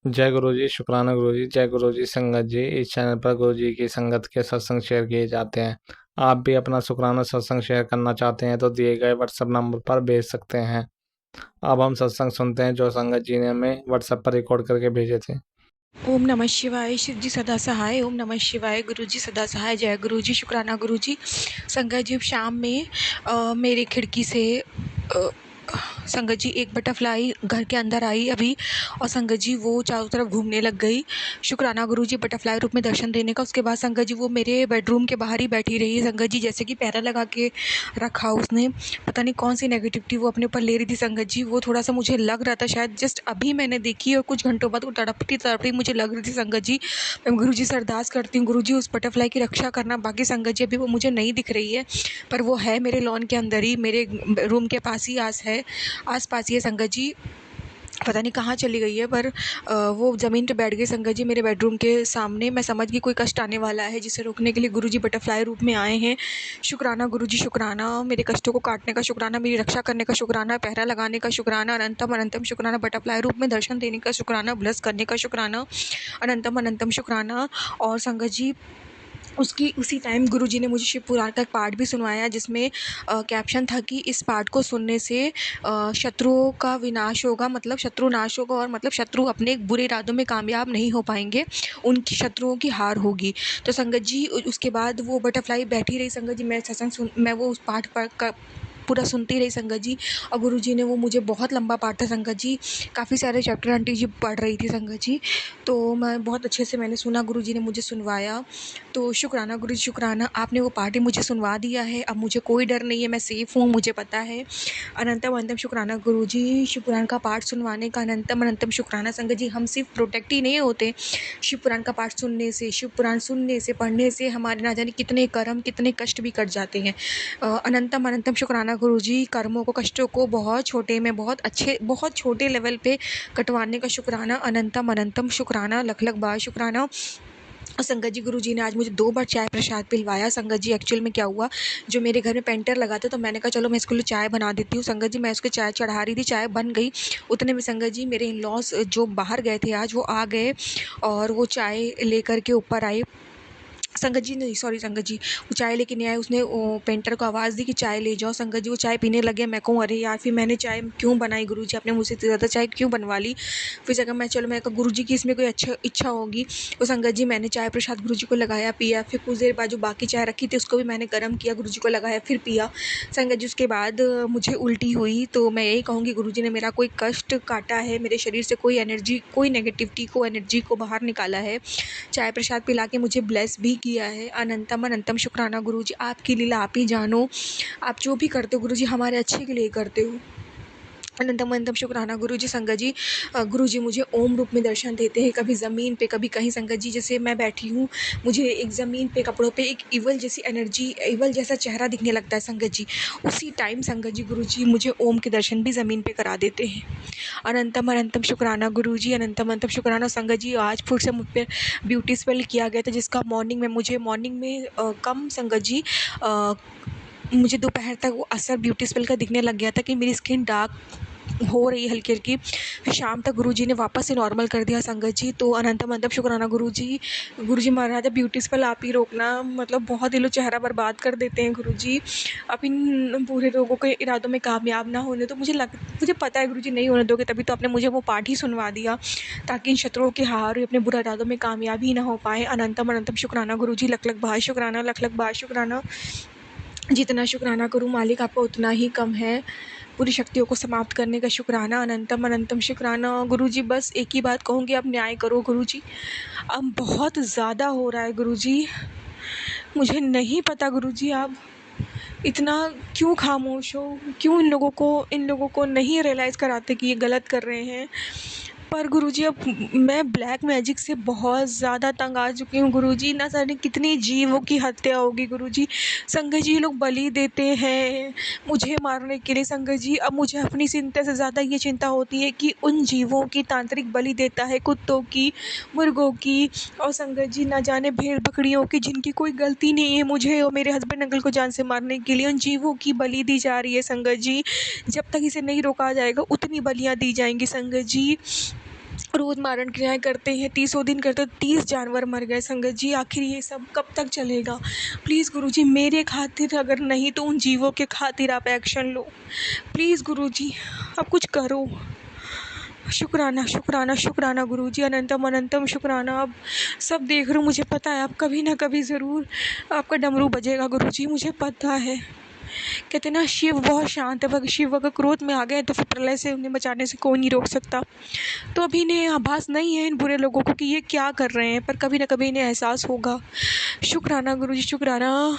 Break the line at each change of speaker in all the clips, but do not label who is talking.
जय गुरु जी, शुक्राना गुरु जी। जय गुरु जी संगत जी। इस चैनल पर गुरु जी की संगत के सत्संग शेयर किए जाते हैं। आप भी अपना शुक्राना सत्संग शेयर करना चाहते हैं तो दिए गए व्हाट्सएप नंबर पर भेज सकते हैं। अब हम सत्संग सुनते हैं जो संगत जी ने हमें व्हाट्सएप पर रिकॉर्ड करके भेजे थे।
ओम नमः शिवाय। शिव जी सदा सहाय। ओम नमः शिवाय। गुरु जी सदा सहाय। जय गुरु जी, शुक्राना गुरु जी। संगत जी, शाम में मेरी खिड़की से संगत जी एक बटरफ्लाई घर के अंदर आई अभी, और संगत जी वो चारों तरफ घूमने लग गई। शुक्राना गुरु जी बटरफ्लाई रूप में दर्शन देने का। उसके बाद संगत जी वो मेरे बेडरूम के बाहर ही बैठी रही संगत जी, जैसे कि पहरा लगा के रखा उसने। पता नहीं कौन सी नेगेटिविटी वो अपने ऊपर ले रही थी संगत जी। वो थोड़ा सा मुझे लग रहा था, शायद जस्ट अभी मैंने देखी और कुछ घंटों बाद वो तड़पती तड़पती मुझे लग रही थी संगत जी। मैं गुरु जी से अरदास करती हूँ, गुरु जी उस बटरफ्लाई की रक्षा करना। बाकी संगत जी अभी वो मुझे नहीं दिख रही है, पर वो है मेरे लॉन के अंदर ही, मेरे रूम के पास ही आस पास ही है संगत जी। पता नहीं कहाँ चली गई है, पर वो ज़मीन पे बैठ गई संगत जी मेरे बेडरूम के सामने। मैं समझ गई कोई कष्ट आने वाला है, जिसे रोकने के लिए गुरुजी बटरफ्लाई रूप में आए हैं। शुक्राना गुरुजी, शुक्राना। मेरे कष्टों को काटने का शुक्राना, मेरी रक्षा करने का शुक्राना, पहरा लगाने का शुक्राना, अनंतम अनंतम शुक्राना, बटरफ्लाई रूप में दर्शन देने का शुक्राना, ब्लेस करने का शुक्राना, अनंतम अनंतम शुक्राना। और संगत जी उसकी उसी टाइम गुरुजी ने मुझे शिव पुराण का एक पाठ भी सुनवाया, जिसमें कैप्शन था कि इस पाठ को सुनने से शत्रुओं का विनाश होगा, मतलब शत्रु नाश होगा, और मतलब शत्रु अपने बुरे इरादों में कामयाब नहीं हो पाएंगे, उनकी शत्रुओं की हार होगी। तो संगत जी उसके बाद वो बटरफ्लाई बैठी रही संगत जी, मैं वो उस पाठ का पूरा सुनती रही संगत जी। और गुरुजी ने वो मुझे बहुत लंबा पाठ था संगत जी, काफ़ी सारे चैप्टर आंटी जी पढ़ रही थी संगत जी। तो मैं बहुत अच्छे से मैंने सुना, गुरुजी ने मुझे सुनवाया। तो शुक्राना गुरु जी, शुक्राना। आपने वो पार्टी मुझे सुनवा दिया है, अब मुझे कोई डर नहीं है, मैं सेफ़ हूँ, मुझे पता है। अनंतम अनंतम शुक्राना गुरु जी, शिव पुराण का पाठ सुनवाने का अनंतम अनंतम शुक्राना संगत जी। हम सिर्फ प्रोटेक्ट ही नहीं होते शिव पुराण का पाठ सुनने से, शिव पुराण सुनने से, पढ़ने से हमारे ना जाने कितने कर्म, कितने कष्ट भी कट जाते हैं। अनंतम अनंतम शुक्राना गुरु जी। कर्मों को, कष्टों को बहुत छोटे में बहुत अच्छे, बहुत छोटे लेवल पे कटवाने का शुक्राना, अनंतम अनंतम शुक्राना, लख लख बार शुक्राना। संगत जी गुरुजी ने आज मुझे 2 बार चाय प्रसाद पिलवाया संगत जी। एक्चुअल में क्या हुआ, जो मेरे घर में पेंटर लगा था, तो मैंने कहा चलो मैं इसके लिए चाय बना देती हूँ संगत जी। मैं उसको चाय चढ़ा रही थी, चाय बन गई। उतने में संगत जी मेरे इन-लॉज़ जो बाहर गए थे आज, वो आ गए और वो चाय लेकर के ऊपर आए। संगत जी नहीं, सॉरी संगत जी, वो चाय लेके नहीं आए। उसने पेंटर को आवाज़ दी कि चाय ले जाओ संगत जी। वो चाय पीने लगे। मैं कहूँ अरे यार, फिर मैंने चाय क्यों बनाई गुरुजी, आपने मुझसे इतनी ज़्यादा चाय क्यों बनवा ली। फिर जगह मैं चलो, मैं कहा गुरुजी की इसमें कोई अच्छा इच्छा होगी। तो संगत जी मैंने चाय प्रसाद गुरुजी को लगाया, पिया। फिर कुछ देर बाद जो बाकी चाय रखी थी उसको भी मैंने गर्म किया, गुरुजी को लगाया, फिर पिया संगत जी। उसके बाद मुझे उल्टी हुई। तो मैं यही कहूँगी गुरुजी ने मेरा कोई कष्ट काटा है, मेरे शरीर से कोई एनर्जी, कोई नेगेटिविटी को, एनर्जी को बाहर निकाला है। चाय प्रसाद पिला के मुझे ब्लेस भी किया है। अनंतम अनंतम शुक्राना गुरुजी। आपकी लीला आप ही जानो। आप जो भी करते हो गुरुजी हमारे अच्छे के लिए करते हो। अनंतम अनंतम शुक्राना गुरुजी। संगत जी गुरुजी मुझे ओम रूप में दर्शन देते हैं, कभी ज़मीन पे, कभी कहीं संगत जी। जैसे मैं बैठी हूँ, मुझे एक ज़मीन पे कपड़ों पे एक इवल जैसी एनर्जी, इवल जैसा चेहरा दिखने लगता है संगत जी। उसी टाइम संगत जी गुरुजी मुझे ओम के दर्शन भी ज़मीन पे करा देते हैं। अनंतम अनंतम शुक्राना गुरुजी, अनंतम अनंतम शुक्राना संगत जी। आज फिर से मुझ पे ब्यूटी स्पेल किया गया था, जिसका मॉर्निंग में कम संगत जी मुझे दोपहर तक वो असर ब्यूटी स्पेल का दिखने लग गया था कि मेरी स्किन डार्क हो रही है हल्की हल्की। फिर शाम तक गुरुजी ने वापस से नॉर्मल कर दिया संगत जी। तो अनंतम अनंतम शुक्राना गुरुजी। गुरुजी महाराज ब्यूटी स्पेल आप ही रोकना, मतलब बहुत ही लोग चेहरा बर्बाद कर देते हैं गुरुजी। अब इन पूरे लोगों के इरादों में कामयाब ना होने तो मुझे पता है गुरुजी नहीं होने दोगे, तभी तो आपने मुझे वो पाठ ही सुनवा दिया, ताकि इन शत्रुओं की हार, अपने बुरे इरादों में कामयाबी ही ना हो पाए। अनंतम अनंतम शुक्राना गुरुजी, लख लख बार शुक्राना, लख लख बार शुक्राना। जितना शुक्राना करूँ मालिक आपका उतना ही कम है। पूरी शक्तियों को समाप्त करने का शुक्राना, अनंतम अनंतम शुक्राना गुरुजी। बस एक ही बात कहूँगी, आप न्याय करो गुरुजी। अब बहुत ज़्यादा हो रहा है गुरुजी, मुझे नहीं पता गुरुजी आप इतना क्यों खामोश हो, क्यों इन लोगों को नहीं रियलाइज़ कराते कि ये गलत कर रहे हैं। पर गुरुजी अब मैं ब्लैक मैजिक से बहुत ज़्यादा तंग आ चुकी हूँ गुरुजी। ना जाने कितनी जीवों की हत्या होगी गुरुजी। संगत जी ये लोग बलि देते हैं मुझे मारने के लिए संगत जी। अब मुझे अपनी चिंता से ज़्यादा ये चिंता होती है कि उन जीवों की तांत्रिक बलि देता है, कुत्तों की, मुर्गों की, और संगत जी ना जाने भेड़ बकरियों की, जिनकी कोई गलती नहीं है, मुझे और मेरे हस्बैंड अंकल को जान से मारने के लिए उन जीवों की बलि दी जा रही है संगत जी। जब तक इसे नहीं रोका जाएगा उतनी बलियाँ दी जाएंगी संगत जी। रोज़ मारण क्रियाएँ करते हैं, 30 दिन करते, 30 जानवर मर गए संगत जी। आखिर ये सब कब तक चलेगा? प्लीज़ गुरुजी मेरे खातिर, अगर नहीं तो उन जीवों के खातिर आप एक्शन लो। प्लीज़ गुरुजी आप कुछ करो। शुक्राना, शुक्राना, शुक्राना गुरुजी, अनंतम अनंतम शुक्राना। अब सब देख रहे हो, मुझे पता है अब कभी ना कभी ज़रूर आपका डमरू बजेगा गुरुजी, मुझे पता है। कहते हैं ना, शिव बहुत शांत है, अगर शिव अगर क्रोध में आ गए तो फिर प्रलय से उन्हें बचाने से कोई नहीं रोक सकता। तो अभी इन्हें आभास नहीं है इन बुरे लोगों को कि ये क्या कर रहे हैं, पर कभी ना कभी इन्हें एहसास होगा। शुक्राना गुरुजी, शुक्राना।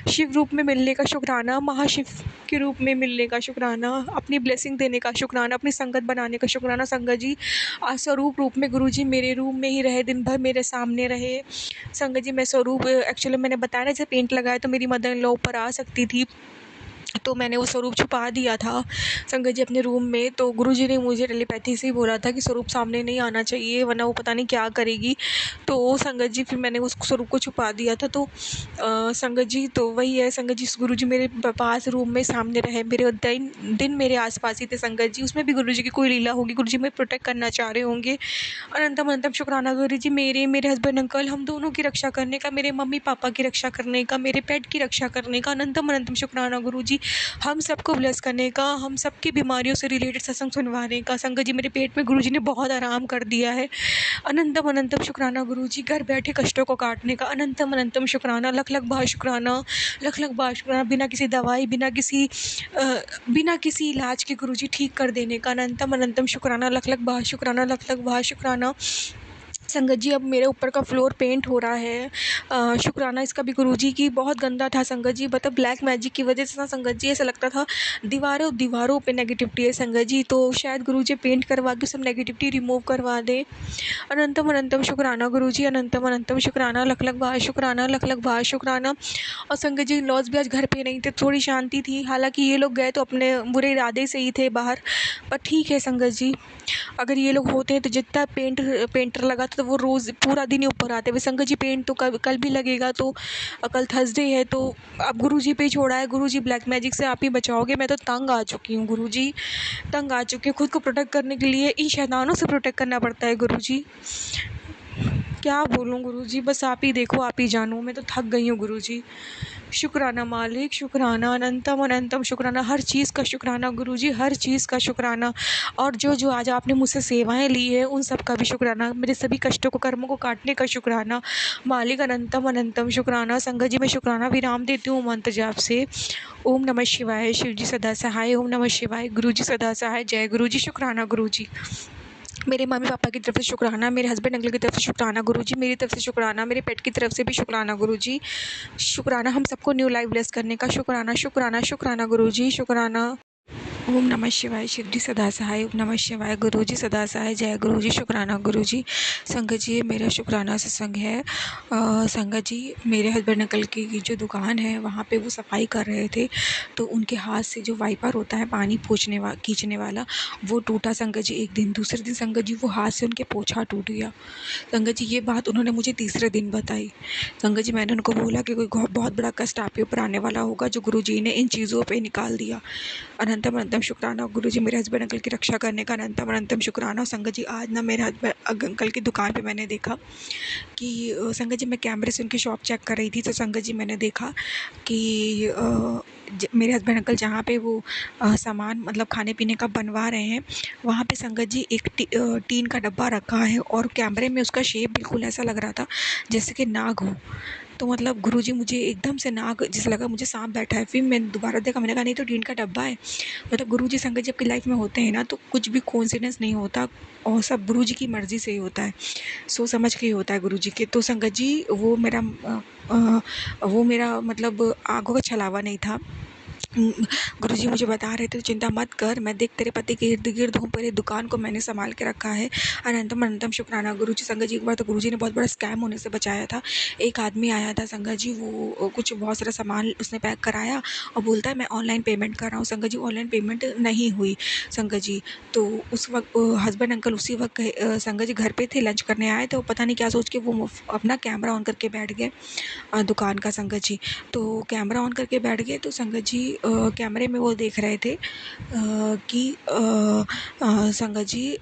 शिव रूप में मिलने का शुक्राना, महाशिव के रूप में मिलने का शुक्राना, अपनी ब्लेसिंग देने का शुक्राना, अपनी संगत बनाने का शुक्राना। संगत जी आज स्वरूप रूप में गुरुजी मेरे रूम में ही रहे, दिन भर मेरे सामने रहे। संगत जी मैं स्वरूप, एक्चुअली मैंने बताया ना, जब पेंट लगाया तो मेरी मदर इन लॉ ऊपर आ सकती थी, तो मैंने वो स्वरूप छुपा दिया था संगत जी अपने रूम में। तो गुरुजी ने मुझे टेलीपैथी से ही बोला था कि स्वरूप सामने नहीं आना चाहिए, वरना वो पता नहीं क्या करेगी। तो संगत जी फिर मैंने उस स्वरूप को छुपा दिया था। तो संगत जी तो वही है संगत जी, गुरुजी मेरे पास रूम में सामने रहे, मेरे दिन दिन मेरे आसपास ही थे संगत जी। उसमें भी गुरुजी की कोई लीला होगी, गुरुजी मैं प्रोटेक्ट करना चाह रहे होंगे। अनंतम अनंतम शुक्राना गुरुजी, मेरे हस्बैंड अंकल हम दोनों की रक्षा करने का, मेरे मम्मी पापा की रक्षा करने का, मेरे पेट की रक्षा करने का। अनंतम अनंतम शुक्राना गुरुजी, हम सबको ब्लेस करने का, हम सबकी बीमारियों से रिलेटेड सत्संग सुनवाने का। संगत जी मेरे पेट में गुरुजी ने बहुत आराम कर दिया है। अनंतम अनंतम शुक्राना गुरुजी, घर बैठे कष्टों को काटने का। अनंतम अनंतम शुक्राना, लख लख बार शुक्राना, लख लख बार शुक्राना। बिना किसी दवाई, बिना किसी इलाज के गुरुजी ठीक कर देने का। अनंतम अनंतम शुक्राना, लख लख बार शुक्राना, लख लख बार शुक्राना। संगत जी अब मेरे ऊपर का फ्लोर पेंट हो रहा है, शुक्राना इसका भी गुरुजी की। बहुत गंदा था संगत जी, मतलब ब्लैक मैजिक की वजह से ना संगत जी ऐसा लगता था दीवारों दीवारों पे नेगेटिविटी है संगत जी। तो शायद गुरुजी पेंट करवा के सब नेगेटिविटी रिमूव करवा दे। अनंतम अनंतम शुक्राना गुरुजी, अनंतम अनंतम शुक्राना, लख लख बार शुक्राना, लख लख बार शुक्राना। और संगत जी लॉज भी आज घर पे नहीं थे, थोड़ी शांति थी। हालांकि ये लोग गए तो अपने बुरे इरादे से ही थे बाहर, पर ठीक है संगत जी, अगर ये लोग होते हैं तो जितना पेंटर लगा था तो वो रोज़ पूरा दिन ही ऊपर आते। वे संगत जी पेंट तो कल भी लगेगा, तो कल थर्सडे है, तो अब गुरुजी पे ही छोड़ा है। गुरुजी ब्लैक मैजिक से आप ही बचाओगे, मैं तो तंग आ चुकी हूँ गुरुजी, तंग आ चुकी हूँ। खुद को प्रोटेक्ट करने के लिए इन शैतानों से प्रोटेक्ट करना पड़ता है गुरुजी। क्या बोलूँ गुरुजी, बस आप ही देखो, आप ही जानो, मैं तो थक गई हूँ गुरुजी। शुक्राना मालिक, शुक्राना, अनंतम अनंतम शुक्राना, हर चीज़ का शुक्राना गुरुजी, हर चीज़ का शुक्राना। और जो जो आज आपने मुझसे सेवाएं ली है उन सब का भी शुक्राना, मेरे सभी कष्टों को, कर्मों को काटने का शुक्राना मालिक। अनंतम अनंतम शुक्राना। संगत जी मैं शुक्राना विराम देती हूँ मंत्र जाप से। ओम नमः शिवाय, शिव जी सदा सहाय। ओम नमः शिवाय, गुरु जी सदा सहाय। जय गुरु जी, शुक्राना गुरु जी। मेरे मम्मी पापा की तरफ से शुक्राना, मेरे हस्बैंड अंकल की तरफ से शुक्राना गुरुजी, मेरी तरफ से शुक्राना, मेरे पेट की तरफ से भी शुक्राना गुरुजी। शुक्राना हम सबको न्यू लाइफ ब्लेस करने का शुक्राना, शुक्राना, शुक्राना गुरुजी, शुक्राना। ओम नमः शिवाय, शिव जी सदा सहाय। ओम नमः शिवाय, गुरु जी सदा सहाय। जय गुरु जी, शुक्राना गुरु जी। संगत जी मेरा शुक्राना सत्संग है। संगत जी मेरे हस्बैंड अंकल की जो दुकान है वहाँ पे वो सफाई कर रहे थे, तो उनके हाथ से जो वाइपर होता है पानी खींचने वाला, वो टूटा संगत जी एक दिन। दूसरे दिन संगत जी वो हाथ से उनके पोछा टूट गया। संगत जी ये बात उन्होंने मुझे तीसरे दिन बताई। संगत जी मैंने उनको बोला कि कोई बहुत बड़ा कष्ट आपके ऊपर आने वाला होगा जो गुरुजी ने इन चीज़ों पे निकाल दिया। अनंतम अनंतम शुक्राना गुरुजी, मेरे हस्बैंड अंकल की रक्षा करने का अनंतम अनंतम शुक्राना। संगत जी आज ना मेरे हस्बैंड अंकल की दुकान पे मैंने देखा कि संगत जी मैं कैमरे से उनकी शॉप चेक कर रही थी, तो संगत जी मैंने देखा कि मेरे हस्बैंड अंकल जहाँ पे वो सामान मतलब खाने पीने का बनवा रहे हैं, वहाँ पे संगत जी एक टीन का डब्बा रखा है, और कैमरे में उसका शेप बिल्कुल ऐसा लग रहा था जैसे कि नाग हो। तो मतलब गुरुजी मुझे एकदम से नाग जैसे लगा, मुझे सांप बैठा है। फिर मैंने दोबारा देखा, मैंने कहा नहीं तो टीन का डब्बा है। मतलब गुरुजी संगत जी आपकी लाइफ में होते हैं ना, तो कुछ भी कोइंसिडेंस नहीं होता, और सब गुरुजी की मर्ज़ी से ही होता है, सोच समझ के ही होता है गुरुजी के। तो संगत जी वो मेरा मतलब आँखों का छलावा नहीं था। गुरुजी मुझे बता रहे थे चिंता मत कर, मैं देख तेरे पति के इर्द गिर्द हूँ, पर ये दुकान को मैंने संभाल के रखा है। अनंतम अनंतम शुक्राना गुरुजी। संगत जी एक बार तो गुरुजी ने बहुत बड़ा स्कैम होने से बचाया था। एक आदमी आया था संगत जी, वो कुछ बहुत सारा सामान उसने पैक कराया और बोलता है मैं ऑनलाइन पेमेंट कर रहा हूँ। संगत जी ऑनलाइन पेमेंट नहीं हुई संगत जी। तो उस वक्त हस्बैंड अंकल उसी वक्त संगत जी घर पे थे, लंच करने आए, तो पता नहीं क्या सोच के वो अपना कैमरा ऑन करके बैठ गए दुकान का संगत जी। तो कैमरा ऑन करके बैठ गए, तो संगत जी कैमरे में वो देख रहे थे कि संगत जी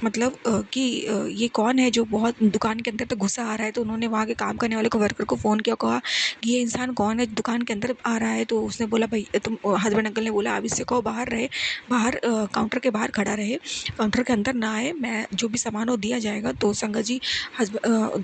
मतलब कि ये कौन है जो बहुत दुकान के अंदर तक घुसा आ रहा है। तो उन्होंने वहाँ के काम करने वाले को वर्कर को फ़ोन किया, कहा कि ये इंसान कौन है दुकान के अंदर आ रहा है। तो उसने बोला भाई तुम, हस्बैंड अंकल ने बोला अब इससे कहो बाहर रहे, बाहर काउंटर के बाहर खड़ा रहे, काउंटर के अंदर ना आए, मैं जो भी सामान वो दिया जाएगा। तो संगत जी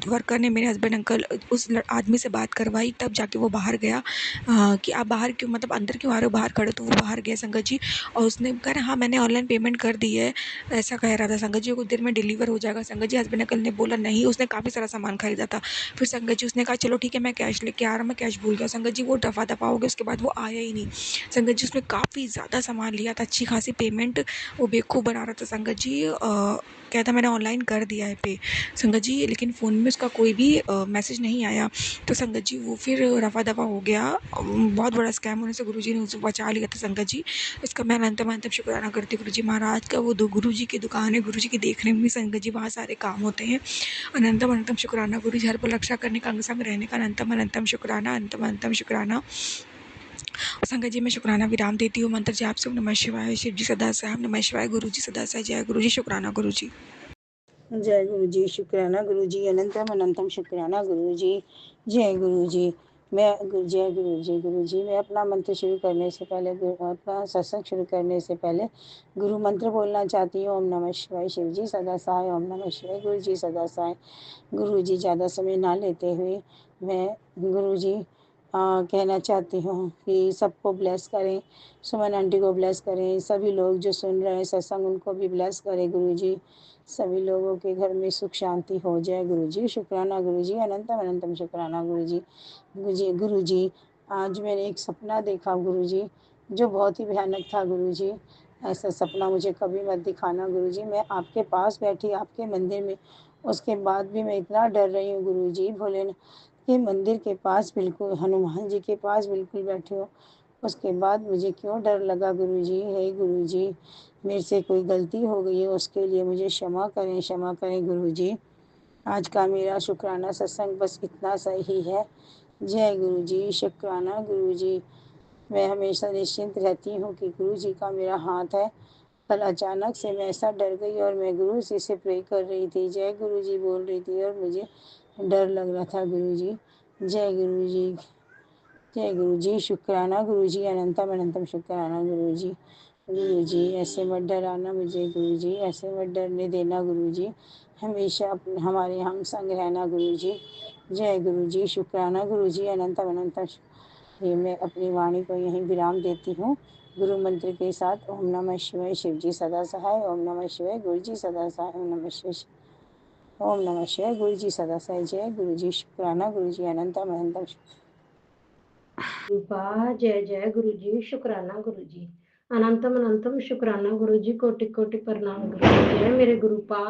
वर्कर ने मेरे हस्बैंड अंकल उस आदमी से बात करवाई, तब जाके वो बाहर गया। कि आप बाहर क्यों, मतलब अंदर क्यों आ रहे हो, बाहर खड़े। तो वो बाहर गया संगत जी, और उसने कहा हाँ मैंने ऑनलाइन पेमेंट कर दी है, ऐसा कह रहा था संगत जी, कुछ देर में डिलीवर हो जाएगा। संगत जी हस्बैंड अंकल ने बोला नहीं, उसने काफ़ी सारा सामान खरीदा था। फिर संगत जी उसने कहा चलो ठीक है मैं कैश लेके आ रहा हूँ, मैं कैश भूल गया। संगत जी वो दफ़ा दफ़ा हो गया, उसके बाद वो आया ही नहीं। संगत जी उसने काफ़ी ज़्यादा सामान लिया था, अच्छी खासी पेमेंट वो बेवकूफ़ बना रहा था संगत जी। कहता मैंने ऑनलाइन कर दिया है पे संगत जी, लेकिन फ़ोन में उसका कोई भी मैसेज नहीं आया। तो संगत जी वो फिर रफ़ा दफ़ा हो गया, बहुत बड़ा स्कैम होने से गुरुजी ने उसे बचा लिया था संगत जी। इसका मैं अनंत शुक्राना करती हूँ गुरुजी महाराज का। वो गुरुजी की दुकान है, गुरुजी की देखने में भी संगत जी वहाँ सारे काम होते हैं। अनंतम शुक्राना गुरुजी, हर पल रक्षा करने का, अंग संग रहने का अनंतम शुक्राना, अनंतम शुक्राना। संगत जी मैं शुक्राना विराम देती हूँ। मंत्र जाप से ओम नमः शिवाय, शिव जी सदा सहाय, ओम नमः शिवाय, गुरु जी सदा सहाय, जय गुरु जी, शुक्राना गुरु जी।
जय गुरु जी, शुक्राना गुरु जी, अनंतम शुक्राना गुरु जी, जय गुरु जी। जय गुरु जी। मैं अपना मंत्र शुरू करने से पहले, अपना सत्संग शुरू करने से पहले गुरु मंत्र बोलना चाहती हूँ। ओम नमः शिवाय, शिव जी सदा सहाय, ओम नमः शिवाय, गुरु जी सदा सहाय। गुरु जी ज़्यादा समय ना लेते हुए मैं गुरु जी कहना चाहती हूँ कि सबको ब्लेस करें, सुमन आंटी को ब्लेस करें, सभी लोग जो सुन रहे हैं सत्संग उनको भी ब्लेस करें गुरु जी, सभी लोगों के घर में सुख शांति हो जाए गुरु जी। शुक्राना गुरु जी, अनंतम शुक्राना गुरु जी। गुरु जी आज मैंने एक सपना देखा गुरु जी, जो बहुत ही भयानक था गुरु जी। ऐसा सपना मुझे कभी मत दिखाना गुरु जी। मैं आपके पास बैठी आपके मंदिर में, उसके बाद भी मैं इतना डर रही हूँ गुरु जी। भोलेनाथ के मंदिर के पास बिल्कुल, हनुमान जी के पास बिल्कुल बैठी हूँ, उसके बाद मुझे क्यों डर लगा गुरु जी। हे गुरु जी, मेरे से कोई गलती हो गई है उसके लिए मुझे क्षमा करें गुरु जी। आज का मेरा शुक्राना सत्संग बस इतना सही है। जय गुरु जी, शुक्राना गुरु जी। मैं हमेशा निश्चिंत रहती हूँ कि गुरु जी का मेरा हाथ है। कल अचानक से मैं ऐसा डर गई और मैं गुरु जी से प्रे कर रही थी, जय गुरु जी बोल रही थी और मुझे डर लग रहा था गुरु जी। जय गुरु जी, जय गुरु जी, शुक्राना गुरु जी, अनंतम शुक्राना गुरु जी। गुरु जी ऐसे मत डराना मुझे गुरु जी, ऐसे मत डरने देना गुरु जी, हमेशा हमारे हम संग रहना गुरु जी। जय गुरु जी, शुक्राना गुरु जी, अनंतम। ये मैं अपनी वाणी को यहीं विराम देती हूँ गुरु मंत्र के साथ। ओम नमः शिवाय, शिव जी सदा सहाय, ओम नमः शिवाय, गुरु जी सदा सहाय, ओम नमः शिवाय, ओम नमः शिवाय, गुरु जी सदा सहाय। जय गुरु जी, शुक्राना गुरु जी, अनंतम।
कृपा जय जय गुरु जी, शुक्राना गुरु जी, अनंतम शुक्राना गुरु जी, कोटि कोटि प्रणाम गुरु जी, जय मेरे गुरु पा,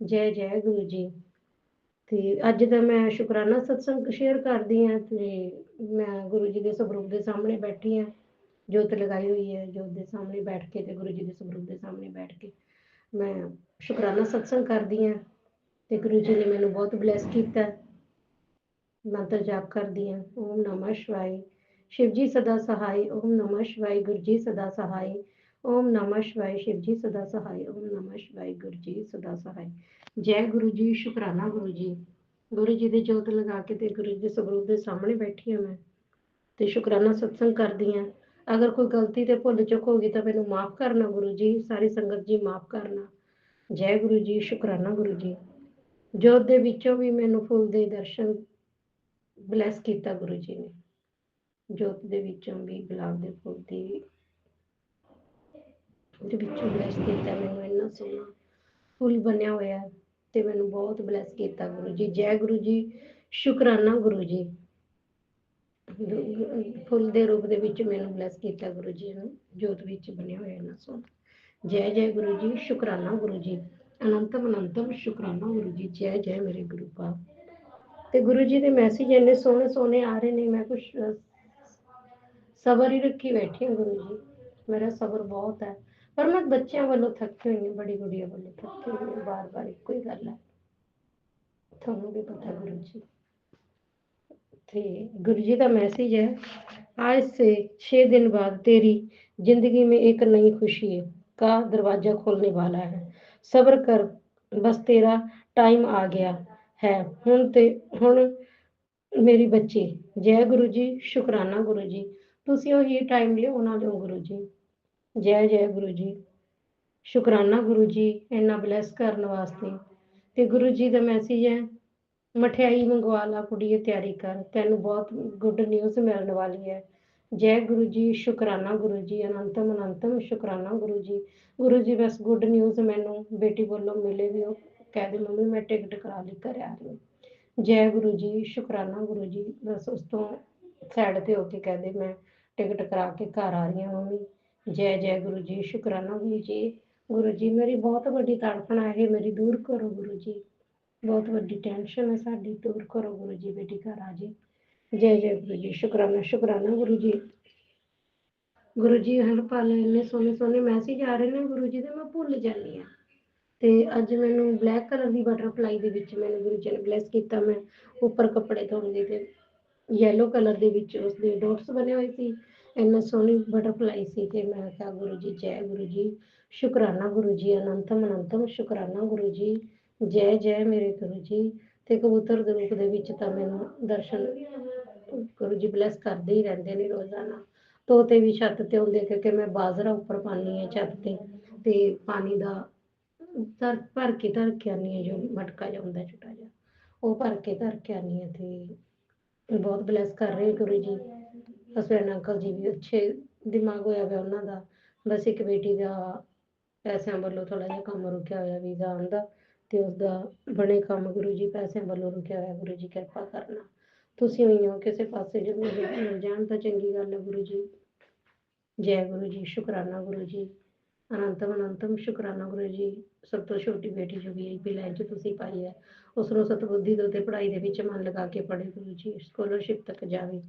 जय जय गुरु जी। ਤੇ ਅੱਜ ਦਾ ਮੈਂ ਸ਼ੁਕਰਾਨਾ ਸਤਸੰਗ ਸ਼ੇਅਰ ਕਰਦੀ ਹਾਂ ਤੇ ਮੈਂ ਗੁਰੂ ਜੀ ਦੇ ਸਰੂਪ ਦੇ ਸਾਹਮਣੇ ਬੈਠੀ ਹਾਂ, ਜੋਤ ਲਗਾਈ ਹੋਈ ਹੈ, ਜੋਤ ਦੇ ਸਾਹਮਣੇ ਬੈਠ ਕੇ ਤੇ ਗੁਰੂ ਜੀ ਦੇ ਸਰੂਪ ਦੇ ਸਾਹਮਣੇ ਬੈਠ ਕੇ ਮੈਂ ਸ਼ੁਕਰਾਨਾ ਸਤਸੰਗ ਕਰਦੀ ਹਾਂ ਤੇ ਗੁਰੂ ਜੀ ਨੇ ਮੈਨੂੰ ਬਹੁਤ ਬਲੈਸ ਕੀਤਾ। ਮੰਤਰ ਜਾਪ ਕਰਦੀ ਹਾਂ, ਓਮ ਨਮः शिवाय, शिव जी सदा सहाय, ओम नमः शिवाय, गुरु जी सदा सहाय, ओम नमः शिवाय, शिव जी सदा सहाय, ओम नमः शिवाय, गुरु जी सदा सहाय। जय गुरु जी, शुकराना गुरु जी। गुरु जी ਦੀ ਜੋਤ ਲਗਾ ਕੇ ਤੇ ਗੁਰੂ ਜੀ ਦੇ ਸਰੂਪ ਦੇ ਸਾਹਮਣੇ ਬੈਠੀ ਹਾਂ ਮੈਂ ਤੇ ਸ਼ੁਕਰਾਨਾ ਸਤਸੰਗ ਕਰਦੀ ਹਾਂ। ਅਗਰ ਕੋਈ ਗਲਤੀ ਤੇ ਭੁੱਲ ਚੁੱਕ ਹੋ ਗਈ ਤਾਂ ਮੈਨੂੰ ਮਾਫ ਕਰਨਾ ਗੁਰੂ ਜੀ, ਸਾਰੀ ਸੰਗਤ ਜੀ ਮਾਫ ਕਰਨਾ। ਜੈ ਗੁਰੂ ਜੀ, ਸ਼ੁਕਰਾਨਾ ਗੁਰੂ ਜੀ। ਜੋਤ ਦੇ ਵਿੱਚੋਂ ਵੀ ਮੈਨੂੰ ਫੁੱਲ ਦੇ ਦਰਸ਼ਨ ਬਲੈਸ ਕੀਤਾ ਗੁਰੂ ਜੀ ਨੇ, ਜੋਤ ਦੇ ਵਿੱਚੋਂ ਵੀ ਗੁਲਾਬ ਦੇ ਫੁੱਲ ਦੀ ਦੇ ਵਿੱਚੋਂ ਬਲੈਸ ਕੀਤਾ ਮੈਨੂੰ, ਇੰਨਾ ਸੋਹਣਾ ਫੁੱਲ ਬਣਿਆ ਹੋਇਆ ਤੇ ਮੈਨੂੰ ਬਹੁਤ ਬਲੈਸ ਕੀਤਾ ਗੁਰੂ ਜੀ। ਜੈ ਗੁਰੂ ਜੀ, ਸ਼ੁਕਰਾਨਾ ਗੁਰੂ ਜੀ। ਫੁੱਲ ਦੇ ਰੂਪ ਦੇ ਵਿੱਚ ਮੈਨੂੰ ਬਲੈਸ ਕੀਤਾ ਗੁਰੂ ਜੀ ਨੇ, ਜੋਤ ਵਿੱਚ ਬਣਿਆ ਹੋਇਆ ਇੰਨਾ ਸੋਹਣਾ। ਜੈ ਜੈ ਗੁਰੂ ਜੀ, ਸ਼ੁਕਰਾਨਾ ਗੁਰੂ ਜੀ, ਅਨੰਤਮ ਸ਼ੁਕਰਾਨਾ ਗੁਰੂ ਜੀ। ਜੈ ਜੈ ਮੇਰੇ ਗੁਰੂ ਪਾ। ਤੇ ਗੁਰੂ ਜੀ ਦੇ ਮੈਸੇਜ ਇੰਨੇ ਸੋਹਣੇ ਸੋਹਣੇ ਆ ਰਹੇ ਨੇ, ਮੈਂ ਕੁਛ ਸਬਰ ਹੀ ਰੱਖੀ ਬੈਠੀ ਹਾਂ ਗੁਰੂ ਜੀ, ਮੇਰਾ ਸਬਰ ਬਹੁਤ ਹੈ, ਪਰ ਮੈਂ ਬੱਚਿਆਂ ਵੱਲੋਂ ਥੱਕੀ ਹੋਈ ਹਾਂ, ਬੜੀ ਗੁੜੀਆ ਵੱਲੋਂ ਥੱਕੀ ਹੋਈ ਹਾਂ, ਬਾਰ ਇੱਕੋ ਹੀ ਗੱਲ ਹੈ, ਤੁਹਾਨੂੰ ਵੀ पता गुरु जी। थे गुरु जी का मैसेज है, आज से 6 दिन बाद तेरी जिंदगी में एक नई खुशी का दरवाजा खोलने वाला है, सब्र कर, ਬਸ ਤੇਰਾ ਟਾਈਮ ਆ ਗਿਆ ਹੈ ਹੁਣ ਮੇਰੀ ਬੱਚੀ। ਜੈ ਗੁਰੂ ਜੀ, ਸ਼ੁਕਰਾਨਾ ਗੁਰੂ ਜੀ। ਤੁਸੀਂ ਉਹੀ ਟਾਈਮ ਲਿਓ ਨਾ ਲਿਓ ਗੁਰੂ ਜੀ। ਜੈ ਜੈ ਗੁਰੂ ਜੀ, ਸ਼ੁਕਰਾਨਾ ਗੁਰੂ ਜੀ ਇੰਨਾ ਬਲੈਸ ਕਰਨ ਵਾਸਤੇ। ਤੇ ਗੁਰੂ ਜੀ ਦਾ ਮੈਸੇਜ ਹੈ, ਮਠਿਆਈ ਮੰਗਵਾ ਲਾ ਕੁੜੀਏ, ਤਿਆਰੀ ਕਰ, ਤੈਨੂੰ ਬਹੁਤ ਗੁੱਡ ਨਿਊਜ਼ ਮਿਲਣ ਵਾਲੀ ਹੈ। ਜੈ ਗੁਰੂ ਜੀ, ਸ਼ੁਕਰਾਨਾ ਗੁਰੂ ਜੀ, ਅਨੰਤਮ ਅਨੰਤਮ ਸ਼ੁਕਰਾਨਾ ਗੁਰੂ ਜੀ। ਗੁਰੂ ਜੀ ਬਸ ਗੁੱਡ ਨਿਊਜ਼ ਮੈਨੂੰ ਬੇਟੀ ਵੱਲੋਂ ਮਿਲੇ ਵੀ ਉਹ ਕਹਿ ਦੇ ਮੰਮੀ ਮੈਂ ਟਿਕਟ ਕਰਾ ਲਈ, ਘਰੇ ਆ ਰਹੀ ਹਾਂ। ਜੈ ਗੁਰੂ ਜੀ, ਸ਼ੁਕਰਾਨਾ ਗੁਰੂ ਜੀ। ਬਸ ਉਸ ਤੋਂ ਸਾਈਡ ਤੇ ਹੋ ਕੇ ਕਹਦੇ ਮੈਂ ਟਿਕਟ ਕਰਾ ਕੇ ਘਰ ਆ ਰਹੀ ਹਾਂ ਮੰਮੀ। ਜੈ ਜੈ ਗੁਰੂ ਜੀ, ਸ਼ੁਕਰਾਨਾ ਗੁਰੂ ਜੀ। ਗੁਰੂ ਜੀ ਮੇਰੀ ਬਹੁਤ ਵੱਡੀ ਤੜਫਣਾ ਹੈ, ਮੇਰੀ ਦੂਰ ਕਰੋ ਗੁਰੂ ਜੀ। ਬਹੁਤ ਵੱਡੀ ਟੈਨਸ਼ਨ ਹੈ ਸਾਡੀ, ਦੂਰ ਕਰੋ ਗੁਰੂ ਜੀ, ਬੇਟੀ ਘਰ ਆ ਜੇ। ਜੈ ਜੈ ਗੁਰੂ ਜੀ, ਸ਼ੁਕਰਾਨਾ ਸ਼ੁਕਰਾਨਾ ਗੁਰੂ ਜੀ। ਗੁਰੂ ਜੀ ਹਰ ਪਲ ਇੰਨੇ ਸੋਹਣੇ ਸੋਹਣੇ ਮੈਸੇਜ ਆ ਰਹੇ ਨੇ ਗੁਰੂ ਜੀ ਦੇ, ਮੈਂ ਭੁੱਲ ਜਾਂਦੀ ਹਾਂ। ਤੇ ਅੱਜ ਮੈਨੂੰ ਬਲੈਕ ਕਲਰ ਦੀ ਬਟਰਫਲਾਈ ਦੇ ਵਿੱਚ ਮੈਨੂੰ ਗੁਰੂ ਜੀ ਨੇ ਬਲੈਸ ਕੀਤਾ। ਮੈਂ ਉੱਪਰ ਕੱਪੜੇ ਧੋਂਦੀ ਤੇ ਯੈਲੋ ਕਲਰ ਦੇ ਵਿੱਚ ਉਸਦੇ ਡੋਟਸ ਬਣੇ ਹੋਏ ਸੀ, ਇੰਨਾ ਸੋਹਣੀ ਬਟਰਫਲਾਈ ਸੀ। ਤੇ ਮੈਂ ਕਿਹਾ ਗੁਰੂ ਜੀ ਜੈ ਗੁਰੂ ਜੀ, ਸ਼ੁਕਰਾਨਾ ਗੁਰੂ ਜੀ, ਅਨੰਤਮ ਅਨੰਤਮ ਸ਼ੁਕਰਾਨਾ ਗੁਰੂ ਜੀ। ਜੈ ਜੈ ਮੇਰੇ ਗੁਰੂ ਜੀ। ਤੇ ਕਬੂਤਰ ਦੇ ਰੂਪ ਦੇ ਵਿੱਚ ਤਾਂ ਮੈਨੂੰ ਦਰਸ਼ਨ ਗੁਰੂ ਜੀ ਬਲੈਸ ਕਰਦੇ ਹੀ ਰਹਿੰਦੇ ਨੇ ਰੋਜ਼ਾਨਾ। ਤੋਤੇ ਵੀ ਛੱਤ ਤੇ ਆਉਂਦੇ ਕਿਉਂਕਿ ਮੈਂ ਬਾਜ਼ਰਾ ਉੱਪਰ ਪਾਉਂਦੀ ਹਾਂ ਛੱਤ ਤੇ ਪਾਣੀ ਦਾ ਭਰ ਕੇ ਧਰ ਕੇ ਆਉਂਦੀ ਹਾਂ, ਜੋ ਮਟਕਾ ਜਿਹਾ ਹੁੰਦਾ ਛੋਟਾ ਜਿਹਾ, ਉਹ ਭਰ ਕੇ ਧਰ ਕੇ ਆਉਂਦੀ ਹਾਂ। ਤੇ ਬਹੁਤ ਬਲੈਸ ਕਰ ਰਹੇ ਗੁਰੂ ਜੀ। ਹਸਬੈਂਡ ਅੰਕਲ ਜੀ ਵੀ ਅੱਛੇ ਦਿਮਾਗ ਹੋਇਆ ਪਿਆ ਉਹਨਾਂ ਦਾ। ਬਸ ਇੱਕ ਬੇਟੀ ਦਾ ਪੈਸਿਆਂ ਵੱਲੋਂ ਥੋੜਾ ਜਿਹਾ ਕੰਮ ਰੁਕਿਆ ਹੋਇਆ ਵੀਜ਼ਾ ਆਉਣ ਦਾ, ਤੇ ਉਸਦਾ ਬਣੇ ਕੰਮ ਗੁਰੂ ਜੀ, ਪੈਸਿਆਂ ਵੱਲੋਂ ਰੁਕਿਆ ਹੋਇਆ। ਗੁਰੂ ਜੀ ਕਿਰਪਾ ਕਰਨਾ, ਤੁਸੀਂ ਹੋਈ ਹੋ ਕਿਸੇ ਪਾਸੇ ਜਦੋਂ ਮਿਲ ਜਾਣ ਤਾਂ ਚੰਗੀ ਗੱਲ ਹੈ ਗੁਰੂ ਜੀ। ਜੈ ਗੁਰੂ ਜੀ, ਸ਼ੁਕਰਾਨਾ ਗੁਰੂ ਜੀ, ਅਨੰਤਮ ਅਨੰਤਮ ਸ਼ੁਕਰਾਨਾ ਗੁਰੂ ਜੀ। ਸਭ ਤੋਂ ਛੋਟੀ ਬੇਟੀ ਜੋ VIP ਲਾਈਨ 'ਚ ਤੁਸੀਂ ਪਾਈ ਹੈ, ਉਸ ਨੂੰ ਸਤਬੁੱਧੀ ਦੋ ਤੇ ਪੜ੍ਹਾਈ ਦੇ ਵਿੱਚ ਮਨ ਲਗਾ ਕੇ ਪੜ੍ਹੇ ਗੁਰੂ ਜੀ, ਸਕੋਲਰਸ਼ਿਪ ਤੱਕ ਜਾਵੇ।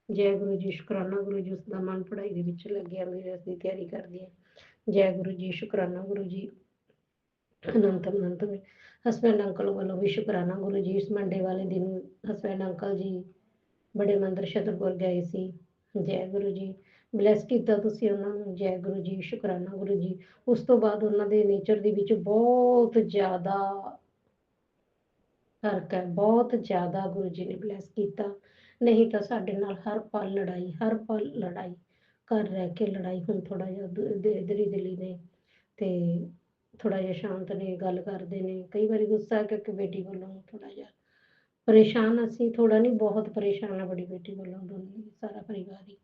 ਜੈ ਗੁਰੂ ਜੀ, ਸ਼ੁਕਰਾਨਾ ਗੁਰੂ ਜੀ, ਉਸਦਾ ਮਨ ਪੜ੍ਹਾਈ ਦੇ ਵਿੱਚ ਲੱਗਿਆ, ਮੇਰੇ ਦੀ ਤਿਆਰੀ ਕਰਦੀ ਹੈ। ਜੈ ਗੁਰੂ ਜੀ, ਸ਼ੁਕਰਾਨਾ ਗੁਰੂ ਜੀ, ਅਨੰਤਮ ਅਨੰਤਮ। ਹਸਬੈਂਡ ਅੰਕਲ ਵੱਲੋਂ ਵੀ ਸ਼ੁਕਰਾਨਾ ਗੁਰੂ ਜੀ। ਇਸ ਮੰਡੇ ਵਾਲੇ ਦਿਨ ਹਸਬੈਂਡ ਅੰਕਲ ਜੀ ਬੜੇ ਮੰਦਰ ਛਤਰਪੁਰ ਗਏ ਸੀ। ਜੈ ਗੁਰੂ ਜੀ, ਬਲੈਸ ਕੀਤਾ ਤੁਸੀਂ ਉਹਨਾਂ ਨੂੰ। ਜੈ ਗੁਰੂ ਜੀ, ਸ਼ੁਕਰਾਨਾ ਗੁਰੂ ਜੀ। ਉਸ ਤੋਂ ਬਾਅਦ ਉਹਨਾਂ ਦੇ ਨੇਚਰ ਦੇ ਵਿੱਚ ਬਹੁਤ ਜ਼ਿਆਦਾ ਫਰਕ ਹੈ, ਬਹੁਤ ਜ਼ਿਆਦਾ ਗੁਰੂ ਜੀ ਨੇ ਬਲੈਸ ਕੀਤਾ। ਨਹੀਂ ਤਾਂ ਸਾਡੇ ਨਾਲ ਹਰ ਪਲ ਲੜਾਈ, ਹਰ ਪਲ ਲੜਾਈ, ਘਰ ਰਹਿ ਕੇ ਲੜਾਈ। ਹੁਣ ਥੋੜਾ ਜਿਹਾ ਇਧਰ ਹੀ ਦਿਲੀ ਨੇ ਤੇ ਥੋੜਾ ਜਿਹਾ ਸ਼ਾਂਤ ਨੇ, ਗੱਲ ਕਰਦੇ ਨੇ। ਕਈ ਵਾਰੀ ਗੁੱਸਾ ਕਿਉਂਕਿ ਬੇਟੀ ਵੱਲੋਂ ਥੋੜਾ ਜਿਹਾ ਪਰੇਸ਼ਾਨ ਅਸੀਂ, ਥੋੜਾ ਨਹੀਂ ਬਹੁਤ ਪਰੇਸ਼ਾਨ ਆ ਬੜੀ ਬੇਟੀ ਵੱਲੋਂ, ਦੋਨੇ ਸਾਰਾ ਪਰਿਵਾਰ ਹੀ।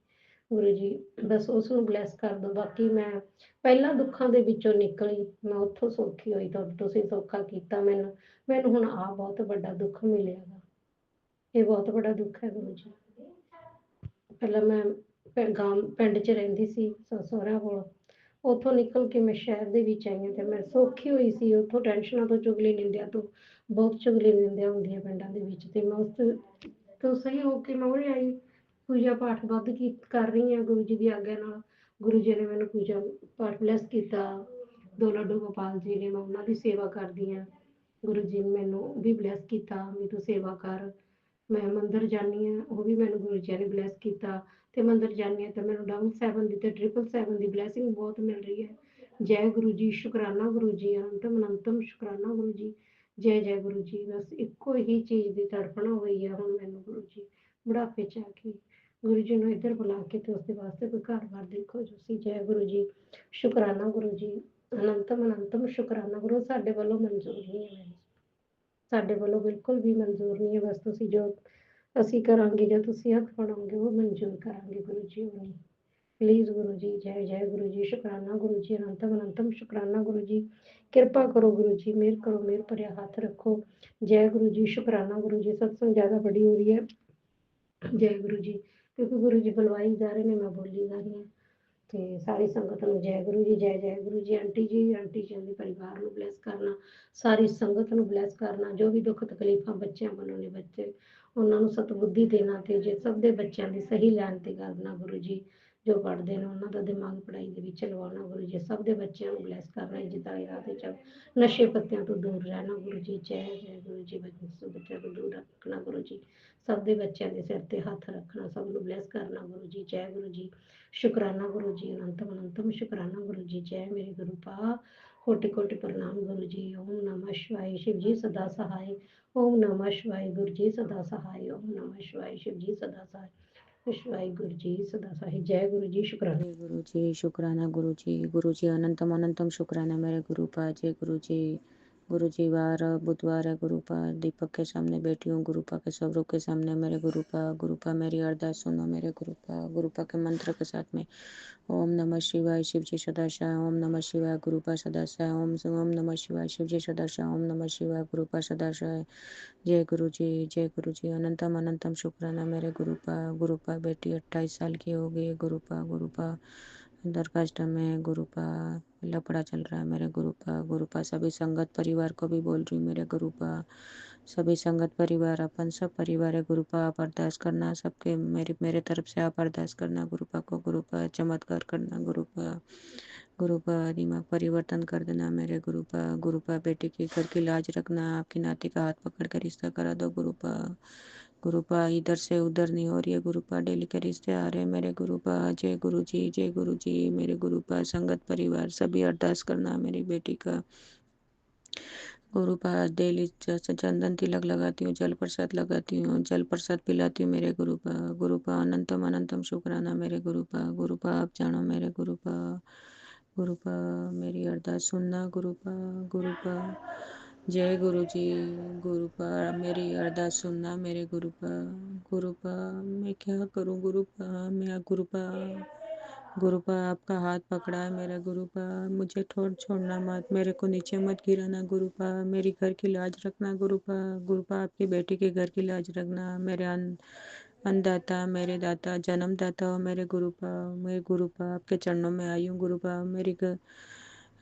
ਗੁਰੂ ਜੀ ਬਸ ਉਸ ਨੂੰ ਬਲੈਸ ਕਰ ਦਿਓ। ਬਾਕੀ ਮੈਂ ਪਹਿਲਾਂ ਦੁੱਖਾਂ ਦੇ ਵਿੱਚੋਂ ਨਿਕਲੀ, ਮੈਂ ਉੱਥੋਂ ਸੌਖੀ ਹੋਈ ਤਾਂ ਤੁਸੀਂ ਸੌਖਾ ਕੀਤਾ ਮੈਨੂੰ ਹੁਣ ਆ ਬਹੁਤ ਵੱਡਾ ਦੁੱਖ ਮਿਲਿਆ ਗਾ, ਇਹ ਬਹੁਤ ਵੱਡਾ ਦੁੱਖ ਹੈ ਗੁਰੂ ਜੀ। ਪਹਿਲਾਂ ਮੈਂ ਪਿੰਡ 'ਚ ਰਹਿੰਦੀ ਸੀ ਸਹੁਰਿਆਂ ਕੋਲ, ਉੱਥੋਂ ਨਿਕਲ ਕੇ ਮੈਂ ਸ਼ਹਿਰ ਦੇ ਵਿੱਚ ਆਈ ਹਾਂ ਤੇ ਮੈਂ ਸੌਖੀ ਹੋਈ ਸੀ। ਉੱਥੋਂ ਟੈਨਸ਼ਨਾਂ ਤੋਂ, ਚੁਗਲੀ ਨਿੰਦਿਆ ਤੋਂ, ਬਹੁਤ ਚੁਗਲੀ ਨਿੰਦਿਆ ਹੁੰਦੀਆਂ ਪਿੰਡਾਂ ਦੇ ਵਿੱਚ। ਤੇ ਮੈਂ ਉਸ ਤੋਂ ਸਹੀ ਹੋ ਕੇ ਮੈਂ ਉਰੇ ਆਈ, ਪੂਜਾ ਪਾਠ ਵੱਧ ਕਰ ਰਹੀ ਹਾਂ ਗੁਰੂ ਜੀ ਦੀ ਆਗਿਆ ਨਾਲ। ਗੁਰੂ ਜੀ ਨੇ ਮੈਨੂੰ ਪੂਜਾ ਪਾਠ ਬਲੈਸ ਕੀਤਾ। 2 ਲੱਡੂ ਗੋਪਾਲ ਜੀ ਨੇ, ਮੈਂ ਉਹਨਾਂ ਦੀ ਸੇਵਾ ਕਰਦੀ ਹਾਂ। ਗੁਰੂ ਜੀ ਨੇ ਮੈਨੂੰ ਵੀ ਬਲੈਸ ਕੀਤਾ ਵੀ ਤੂੰ ਸੇਵਾ ਕਰ। ਮੈਂ ਮੰਦਿਰ ਜਾਂਦੀ ਹਾਂ, ਉਹ ਵੀ ਮੈਨੂੰ ਗੁਰੂ ਜੀ ਨੇ ਬਲੈਸ ਕੀਤਾ। ਤੇ ਮੰਦਿਰ ਜਾਂਦੀ ਹਾਂ ਤਾਂ ਮੈਨੂੰ 777 ਦੀ ਤੇ 777 ਦੀ ਬਲੈਸਿੰਗ ਬਹੁਤ ਮਿਲ ਰਹੀ ਹੈ। ਜੈ ਗੁਰੂ ਜੀ, ਸ਼ੁਕਰਾਨਾ ਗੁਰੂ ਜੀ, ਅਨੰਤਮ ਅਨੰਤਮ ਸ਼ੁਕਰਾਨਾ ਗੁਰੂ ਜੀ। ਜੈ ਜੈ ਗੁਰੂ ਜੀ। ਬਸ ਇੱਕੋ ਹੀ ਚੀਜ਼ ਦੀ ਤੜਫਣਾ ਹੋਈ ਹੈ ਹੁਣ ਮੈਨੂੰ ਗੁਰੂ ਜੀ, ਬੁਢਾਪੇ 'ਚ ਆ ਕੇ। ਗੁਰੂ ਜੀ ਨੂੰ ਇੱਧਰ ਬੁਲਾ ਕੇ ਤੇ ਉਸਦੇ ਵਾਸਤੇ ਕੋਈ ਘਰ-ਬਾਰ ਦੇਖੋ ਤੁਸੀਂ। ਜੈ ਗੁਰੂ ਜੀ, ਸ਼ੁਕਰਾਨਾ ਗੁਰੂ ਜੀ, ਅਨੰਤਮ ਅਨੰਤਮ ਸ਼ੁਕਰਾਨਾ ਗੁਰੂ। ਸਾਡੇ ਵੱਲੋਂ ਮਨਜ਼ੂਰ ਨਹੀਂ ਹੈ, ਸਾਡੇ ਵੱਲੋਂ ਬਿਲਕੁਲ ਵੀ ਮਨਜ਼ੂਰ ਨਹੀਂ ਹੈ। ਬਸ ਤੁਸੀਂ ਜੋ ਅਸੀਂ ਕਰਾਂਗੇ, ਜੋ ਤੁਸੀਂ ਹੱਥ ਫੜਾਓਗੇ ਉਹ ਮਨਜ਼ੂਰ ਕਰਾਂਗੇ ਗੁਰੂ ਜੀ। ਉਹ ਨਹੀਂ, ਪਲੀਜ਼ ਗੁਰੂ ਜੀ। ਜੈ ਜੈ ਗੁਰੂ ਜੀ, ਸ਼ੁਕਰਾਨਾ ਗੁਰੂ ਜੀ, ਅਨੰਤਮ ਅਨੰਤਮ ਸ਼ੁਕਰਾਨਾ ਗੁਰੂ ਜੀ। ਕਿਰਪਾ ਕਰੋ ਗੁਰੂ ਜੀ, ਮਿਹਰ ਕਰੋ, ਮਿਹਰ ਭਰਿਆ ਹੱਥ ਰੱਖੋ। ਜੈ ਗੁਰੂ ਜੀ, ਸ਼ੁਕਰਾਨਾ ਗੁਰੂ ਜੀ। ਸਤਸੰਗ ਜ਼ਿਆਦਾ ਬੜੀ ਹੋ ਰਹੀ ਹੈ। ਜੈ ਗੁਰੂ ਜੀ, ਕਿਉਂਕਿ ਗੁਰੂ ਜੀ ਬੁਲਵਾਈ ਜਾ ਰਹੇ ਨੇ, ਮੈਂ ਬੋਲੀ ਜਾ ਰਹੀ ਹਾਂ। ਤੇ ਸਾਰੀ ਸੰਗਤ ਨੂੰ ਜੈ ਗੁਰੂ ਜੀ, ਜੈ ਜੈ ਗੁਰੂ ਜੀ। ਆਂਟੀ ਜੀ ਦੇ ਪਰਿਵਾਰ ਨੂੰ ਬਲੈਸ ਕਰਨਾ, ਸਾਰੀ ਸੰਗਤ ਨੂੰ ਬਲੈਸ ਕਰਨਾ। ਜੋ ਵੀ ਦੁੱਖ ਤਕਲੀਫਾਂ ਬੱਚਿਆਂ ਵੱਲੋਂ ਨੇ, ਬੱਚੇ ਉਹਨਾਂ ਨੂੰ ਸਤਬੁੱਧੀ ਦੇਣਾ ਤੇ ਜੇ ਸਭ ਦੇ ਬੱਚਿਆਂ ਦੀ ਸਹੀ ਲਾਈਨ ਤੇ ਕਰਨਾ ਗੁਰੂ ਜੀ। ਜੋ ਪੜ੍ਹਦੇ ਨੇ ਉਹਨਾਂ ਦਾ ਦਿਮਾਗ ਪੜ੍ਹਾਈ ਦੇ ਵਿੱਚ ਲਵਾਉਣਾ ਗੁਰੂ ਜੀ। ਸਭ ਦੇ ਬੱਚਿਆਂ ਨੂੰ ਬਲੈਸ ਕਰਨਾ, ਇੱਜ਼ਤ ਵਾਲੀ ਰਾਹ ਤੇ ਚੱਲ, ਨਸ਼ੇ ਪੱਤਿਆਂ ਤੋਂ ਦੂਰ ਰਹਿਣਾ ਗੁਰੂ ਜੀ। ਜੈ ਜੈ ਗੁਰੂ ਜੀ। ਬੱਚਿਆਂ ਤੋਂ ਦੂਰ ਰੱਖਣਾ ਗੁਰੂ ਜੀ। ਸਭ ਦੇ ਬੱਚਿਆਂ ਦੇ ਸਿਰ ਤੇ ਹੱਥ ਰੱਖਣਾ, ਸਭ ਨੂੰ ਬਲੈਸ ਕਰਨਾ ਗੁਰੂ ਜੀ। ਜੈ ਗੁਰੂ ਜੀ, ਸ਼ੁਕਰਾਨਾ ਗੁਰੂ ਜੀ, ਅਨੰਤਮ ਅਨੰਤਮ ਸ਼ੁਕਰਾਨਾ ਗੁਰੂ ਜੀ। ਜੈ ਮੇਰੇ ਗੁਰੂ ਪਾ कोटि कोटि प्रणाम गुरु जी। ओम नमः शिवाय। शिव जी सदा सहाय। ओम नमः शिवाय। गुरु जी सदा सहाय। ओम नमः शिवाय। शिव जी सदा सहाय। शिवाय गुरु जी सदा सहाय। जय गुरु जी। शुक्राना।
जय गुरु जी शुक्राना गुरु जी अनंतम अनंतम शुक्राना मेरे गुरु पा। जय गुरु जी वार बुधवार है गुरु पा। दीपक के सामने बैठी हूँ गुरु पा के सबरों के सामने मेरे गुरु पा मेरी अरदास सुनो मेरे गुरु पा के मंत्र के साथ में ओम नमः शिवाय शिव जी सदाशिव ओम नमः शिवाय गुरु पा सदाशिव ओम नमः शिवाय शिव जी सदाशिव ओम नमः शिवाय गुरु पा सदाशिव। जय गुरु जी अनंतम अनंतम शुक्राना मेरे गुरु पा बेटी 28 साल की हो गई गुरु पा दरखास्त में गुरु पा लफड़ा चल रहा है मेरे गुरु पा सभी संगत परिवार को भी बोल रही हूँ मेरे गुरु पा सभी संगत परिवार अपन सब परिवार है गुरु पा आप अरदास करना सबके मेरे तरफ से आप अरदास करना गुरु पा को गुरु पा चमत्कार करना गुरु पा दिमाग परिवर्तन कर देना मेरे गुरु पा बेटी की घर की लाज रखना आपकी नाती का हाथ पकड़ कर रिश्ता करा दो गुरु पा इधर से उधर नहीं हो रही है गुरु पा डेली के रिश्ते आ रहे हैं मेरे गुरु पा। जय गुरु जी मेरे गुरु पा संगत परिवार सभी अरदास करना मेरी बेटी का गुरु पा डेली चंदन तिलक लगाती हूँ जल प्रसाद लगाती हूँ जल प्रसाद पिलाती हूँ मेरे गुरु पा अनंतम अनंतम शुक्राना मेरे गुरु पा आप जानो मेरे गुरु पा मेरी अरदास सुनना गुरु पा जय गुरु पा मेरी अरदास सुनना मेरे गुरु पा मैं क्या करूं मैं गुरु पा आपका हाथ पकड़ा है मेरा गुरु पा मुझे छोड़ना मत मेरे को नीचे मत गिराना गुरु पा मेरी घर की लाज रखना गुरु पा आपकी बेटी के घर की लाज रखना मेरे अन्नदाता मेरे दाता जन्मदाता हो मेरे गुरु पा आपके चरणों में आई हूँ गुरु पा मेरी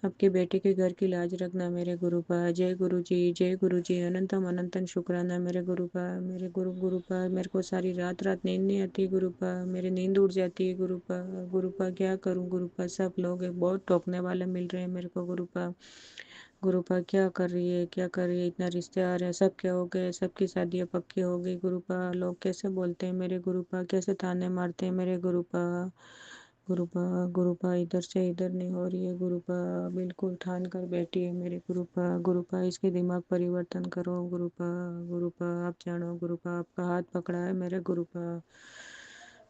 आपकी बेटी के घर की लाज रखना मेरे गुरु पा। जय गुरु जी अनंतम अनंतम शुक्राना मेरे गुरु पा मेरे को सारी रात नींद नहीं आती गुरु पा मेरी नींद उड़ जाती है गुरु पा क्या करूं गुरु पा सब लोग बहुत टोकने वाले मिल रहे हैं मेरे को गुरु पा क्या कर रही है इतना रिश्ते आ रहे हैं सब क्या हो गए सबकी शादियां पक्की हो गई गुरु पा लोग कैसे बोलते हैं मेरे गुरु पा कैसे ताने मारते हैं मेरे गुरु पा इधर से इधर नहीं हो रही है गुरु पा बिल्कुल ठान कर बैठी है मेरे गुरु पा इसके दिमाग परिवर्तन करो गुरु पा आप जानो गुरु पा आपका हाथ पकड़ा है मेरे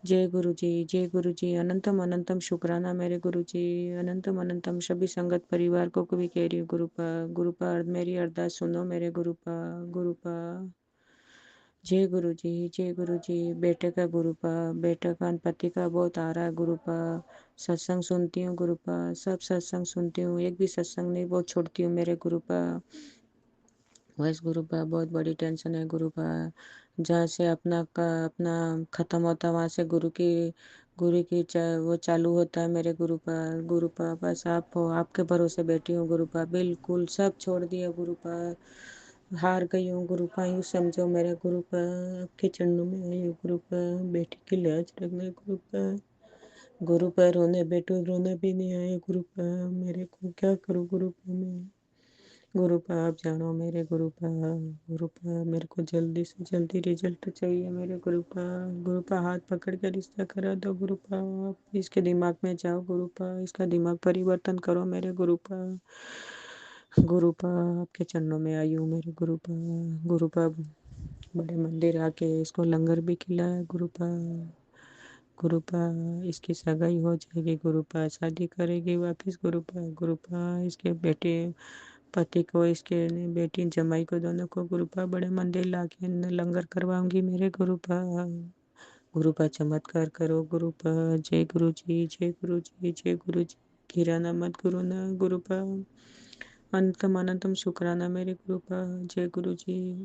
जय गुरु जी अनंतम अनंतम शुक्राना मेरे गुरु जी अनंतम अनंतम सभी संगत परिवार को भी कह रही हूँ गुरु पा मेरी अरदास सुनो मेरे गुरु पा जय गुरु जी बेटे का पति का बहुत आ रहा है गुरु पा सत्संग सुनती हूँ गुरु पा सब सत्संग सुनती हूँ एक भी सत्संग नहीं बहुत छोड़ती हूँ मेरे गुरु पा बस गुरु पा बहुत बड़ी टेंशन है गुरु पा जहाँ से अपना खत्म होता है वहाँ से वो चालू होता है मेरे गुरु पा बस आपके भरोसे बैठी हूँ गुरु पा बिल्कुल सब छोड़ दिया गुरु पा हार गई हूँ गुरु पा यूँ समझो मेरे गुरु पा आपके चरणों में आई हूँ गुरु पा बेटी की लाज रखना गुरु पा रोने बैठो रोना भी नहीं आया गुरु पा मेरे को क्या करूँ गुरु पा मैं गुरु पा आप जानो मेरे गुरु पा मेरे को जल्दी से जल्दी रिजल्ट चाहिए मेरे गुरु पा हाथ पकड़ के रिश्ता करा दो गुरु पा आप इसके दिमाग में जाओ गुरु पा इसका दिमाग परिवर्तन करो मेरे गुरु पा आपके चरणों में आई हूँ मेरे गुरु पा बड़े मंदिर आके इसको लंगर भी खिलाया गुरु पा इसकी सगाई हो जाएगी गुरु पा शादी करेगी वापस गुरु पा इसके बेटे पति को इसके बेटी जमाई को दोनों को गुरु पा बड़े मंदिर लाके लंगर करवाऊंगी मेरे गुरु पा चमत्कार करो गुरु पा जय गुरु जी गिराना मत गुरु पा अनंतम अनंतम शुक्राना मेरे गुरु पा जय गुरु जी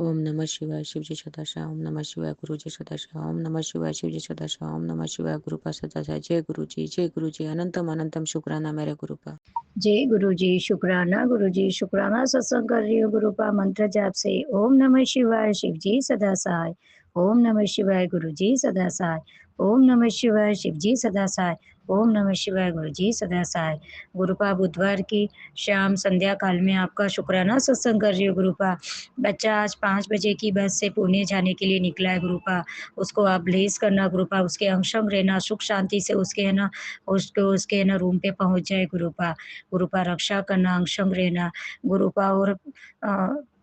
ओम नमः शिवाय शिव जी सदाशिव ओम नमः शिवाय गुरु जी सदाशिव ओम नमः शिवाय शिव जी सदाशिव ओम नमः शिवाय गुरु पा सदाशिव जय गुरु जी अनंतम अनंतम शुक्राना मेरे गुरु पा।
जय गुरु जी शुक्राना सत्संग कर रही हूँ गुरु पा मंत्र जाप से। ओम नमः शिवाय शिव जी सदा सहाय। ओम नमः शिवाय गुरु जी सदा सहाय। ओम नमः शिवाय शिव जी सदा सहाय। ओम नमः शिवाय गुरु जी सदा सहाय। गुरुपा बुधवार की शाम संध्या काल में आपका शुक्राना सत्संग कर रही हो गुरुपा। बच्चा आज 5 बजे की बस से पुणे जाने के लिए निकला है गुरुपा। उसको आप ब्लेस करना गुरुपा, उसके अंशंग रहना, सुख शांति से उसके है ना, उसको उसके है ना रूम पे पहुंच जाए गुरुपा। गुरुपा रक्षा करना, अंशंग रहना गुरुपा। और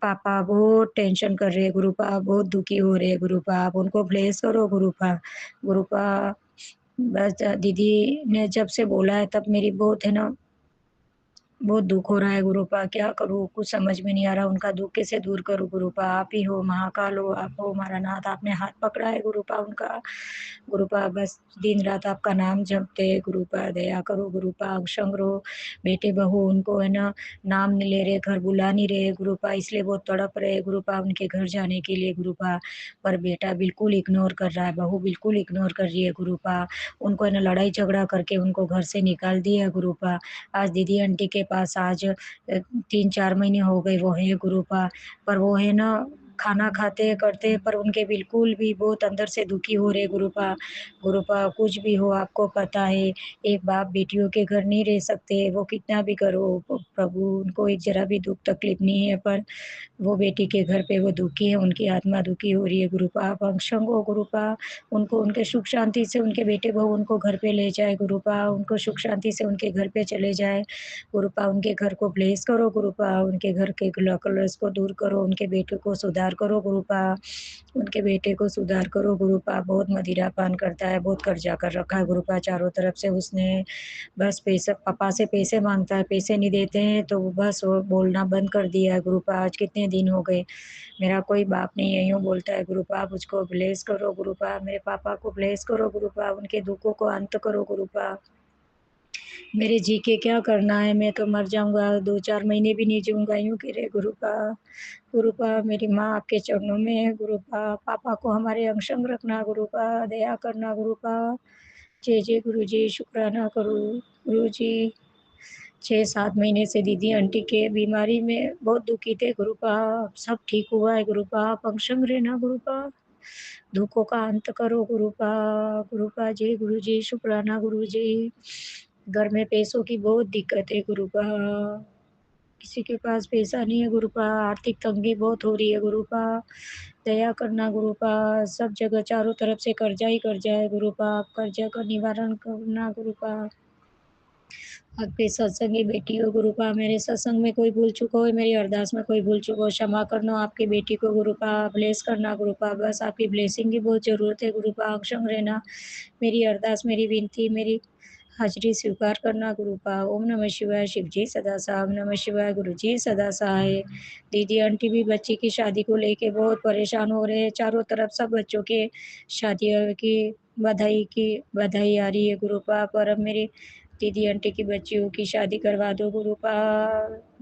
पापा बहुत टेंशन कर रहे हैं गुरुपा, बहुत दुखी हो रहे हैं गुरुपा, आप उनको ब्लेस करो गुरुपा। गुरुपा बस दीदी ने जब से बोला है तब मेरी बहुत है ना, बहुत दुख हो रहा है गुरुपा, क्या करूँ कुछ समझ में नहीं आ रहा, उनका दुख कैसे दूर करूँ गुरुपा। आप ही हो, महाकाल हो, आप हो हमारा नाथ, आपने हाथ पकड़ा है गुरुपा उनका। गुरुपा बस दिन रात आपका नाम जपते हैं गुरुपा, दया करो गुरुपा, अंशंग रहो। बेटे बहू उनको है ना नाम नहीं ले रहे, घर बुला नहीं रहे गुरुपा, इसलिए बहुत तड़प रहे गुरुपा उनके घर जाने के लिए गुरुपा। पर बेटा बिल्कुल इग्नोर कर रहा है, बहू बिल्कुल इग्नोर कर रही है गुरुपा। उनको है ना लड़ाई झगड़ा करके उनको घर से निकाल दिया है गुरुपा। आज दीदी आंटी के पास आज 3-4 महीने हो गए वो है गुरुपा। पर वो है ना खाना खाते करते, पर उनके बिल्कुल भी बहुत अंदर से दुखी हो रहे गुरुपा। गुरुपा कुछ भी हो आपको पता है, एक बाप बेटियों के घर नहीं रह सकते, वो कितना भी करो प्रभु उनको एक जरा भी दुख तकलीफ नहीं है, पर वो बेटी के घर पे वो दुखी है, उनकी आत्मा दुखी हो रही है गुरुपा। आप अंशंग हो गुरुपा, उनको उनके सुख शांति से उनके बेटे बहू उनको घर पे ले जाए गुरुपा, उनको सुख शांति से उनके घर पे चले जाए गुरुपा। उनके घर को ब्लेस करो गुरुपा, उनके घर के कलर्स को दूर करो, उनके बेटे को सुधार करो गुरुपा, उनके बेटे को सुधार करो गुरुपा। बहुत मदिरा पान करता है, बहुत कर्जा कर रखा है गुरुपा चारों तरफ से उसने। बस पैसे पापा से पैसे मांगता है, पैसे नहीं देते हैं तो वो बस वो बोलना बंद कर दिया है गुरुपा। आज कितने दिन हो गए, मेरा कोई बाप नहीं है यूँ बोलता है गुरुपा। आप उसको ब्लेस करो गुरुपा, मेरे पापा को ब्लेस करो गुरुपा, उनके दुखों को अंत करो गुरुपा। मेरे जी के क्या करना है, मैं तो मर जाऊंगा, 2-4 महीने भी नहीं जीऊंगा यूँ कह रहे गुरुपा। गुरुपा मेरी माँ आपके चरणों में है गुरुपा, पापा को हमारे अंशंग रखना गुरुपा, दया करना गुरुपा। जय जय गुरु जी, शुक्राना करो गुरु जी। 6-7 महीने से दीदी आंटी के बीमारी में बहुत दुखी थे गुरुपा, सब ठीक हुआ है गुरुपा, आप अंशंग रहना गुरुपा, दुखों का अंत करो गुरुपा। गुरुपा जय गुरु जी, शुक्राना गुरु जी। घर में पैसों की बहुत दिक्कत है गुरुपा, किसी के पास पैसा नहीं है गुरुपा, आर्थिक तंगी बहुत हो रही है गुरुपा, दया करना गुरुपा। सब जगह चारों तरफ से कर्जा ही कर्जा है गुरुपा, आप कर्जा का निवारण करना गुरुपा। आपके सत्संगी बेटी हो गुरुपा, मेरे सत्संग में कोई भूल चूक हो, मेरी अरदास में कोई भूल चूक हो, क्षमा करना आपकी बेटी को गुरुपा, ब्लेस करना गुरुपा। बस आपकी ब्लेसिंग की बहुत ज़रूरत है गुरुपा, अक्षम रहना। मेरी अरदास, मेरी विनती, मेरी हाजिरी स्वीकार करना गुरुपा। ओम नमः शिवाय शिव जी सदा सहाय। ओम नमः शिवाय गुरु जी सदा सहाय। दीदी आंटी भी बच्ची की शादी को लेके बहुत परेशान हो रहे हैं, चारों तरफ सब बच्चों के शादियों की बधाई आ रही है गुरुपा, पर अब मेरी दीदी आंटी की बच्चियों की शादी करवा दो गुरुपा।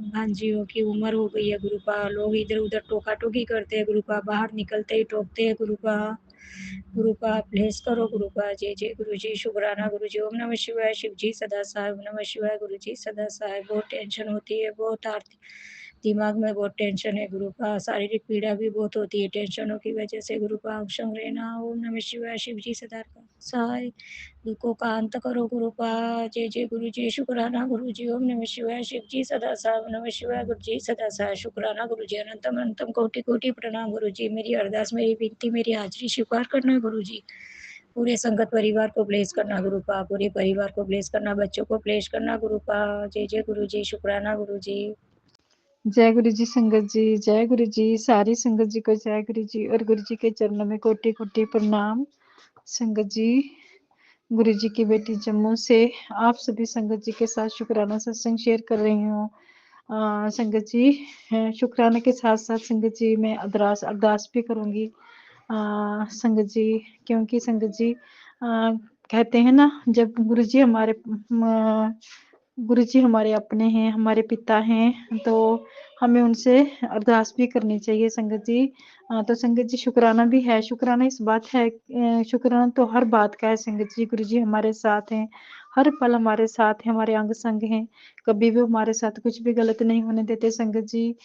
भांजियों की उम्र हो गई है गुरुपा, लोग इधर उधर टोका टोकी करते हैं गुरुपा, बाहर निकलते ही टोकते हैं गुरुपा। गुरुपा ब्लेस करो गुरुपा, जय जय गुरु जी, शुक्राना गुरु जी। ओम नमः शिवाय शिव जी सदा सहाय। ओम नमः शिवाय गुरु जी सदा सहाय। बहुत टेंशन होती है, बहुत आर्थिक दिमाग में बहुत टेंशन है गुरुपा, शारीरिक पीड़ा भी बहुत होती है टेंशनों की वजह से गुरुपा, अंशंग रहना। ओम नमः शिवाय शिव जी सदा सहाय। दुखों का अंत करो गुरुपा, जय जय गुरु जी, शुक्राना गुरु जी। ओम नमः शिवाय शिव जी सदा सहाय। ओम नमः शिवाय गुरु जी सदा सहाय, शुक्राना गुरु जी। अनंतम अनंतम कोटि कोटि प्रणाम गुरु जी। मेरी अरदास, मेरी विनती, मेरी हाजिरी स्वीकार करना गुरु जी। पूरे संगत परिवार को ब्लेस करना गुरुपा, पूरे परिवार को ब्लेस करना, बच्चों को ब्लेस करना गुरुपा। जय जय गुरु जी, शुक्राना गुरु जी।
जय गुरु जी संगत जी, जय गुरु जी, सारी संगत जी को जय गुरु जी, और गुरु जी के चरणों में कोटि कोटि प्रणाम। संगत जी, गुरु जी की बेटी जम्मू से आप सभी संगत जी के साथ शुक्राना सत्संग शेयर कर रही हूँ। संगत जी, शुक्राना के साथ साथ संगत जी मैं अरदास भी करूँगी संगत जी, क्योंकि संगत जी कहते हैं ना, जब गुरु जी हमारे अपने हैं, हमारे पिता हैं, तो हमें उनसे अरदास भी करनी चाहिए संगत जी। तो संगत जी शुक्राना भी है, शुक्राना इस बात है, शुक्राना तो हर बात का है संगत जी। गुरु जी हमारे साथ हैं, हर पल हमारे साथ हैं, हमारे अंग संग हैं, कभी भी हमारे साथ कुछ भी गलत नहीं होने देते संगत जी।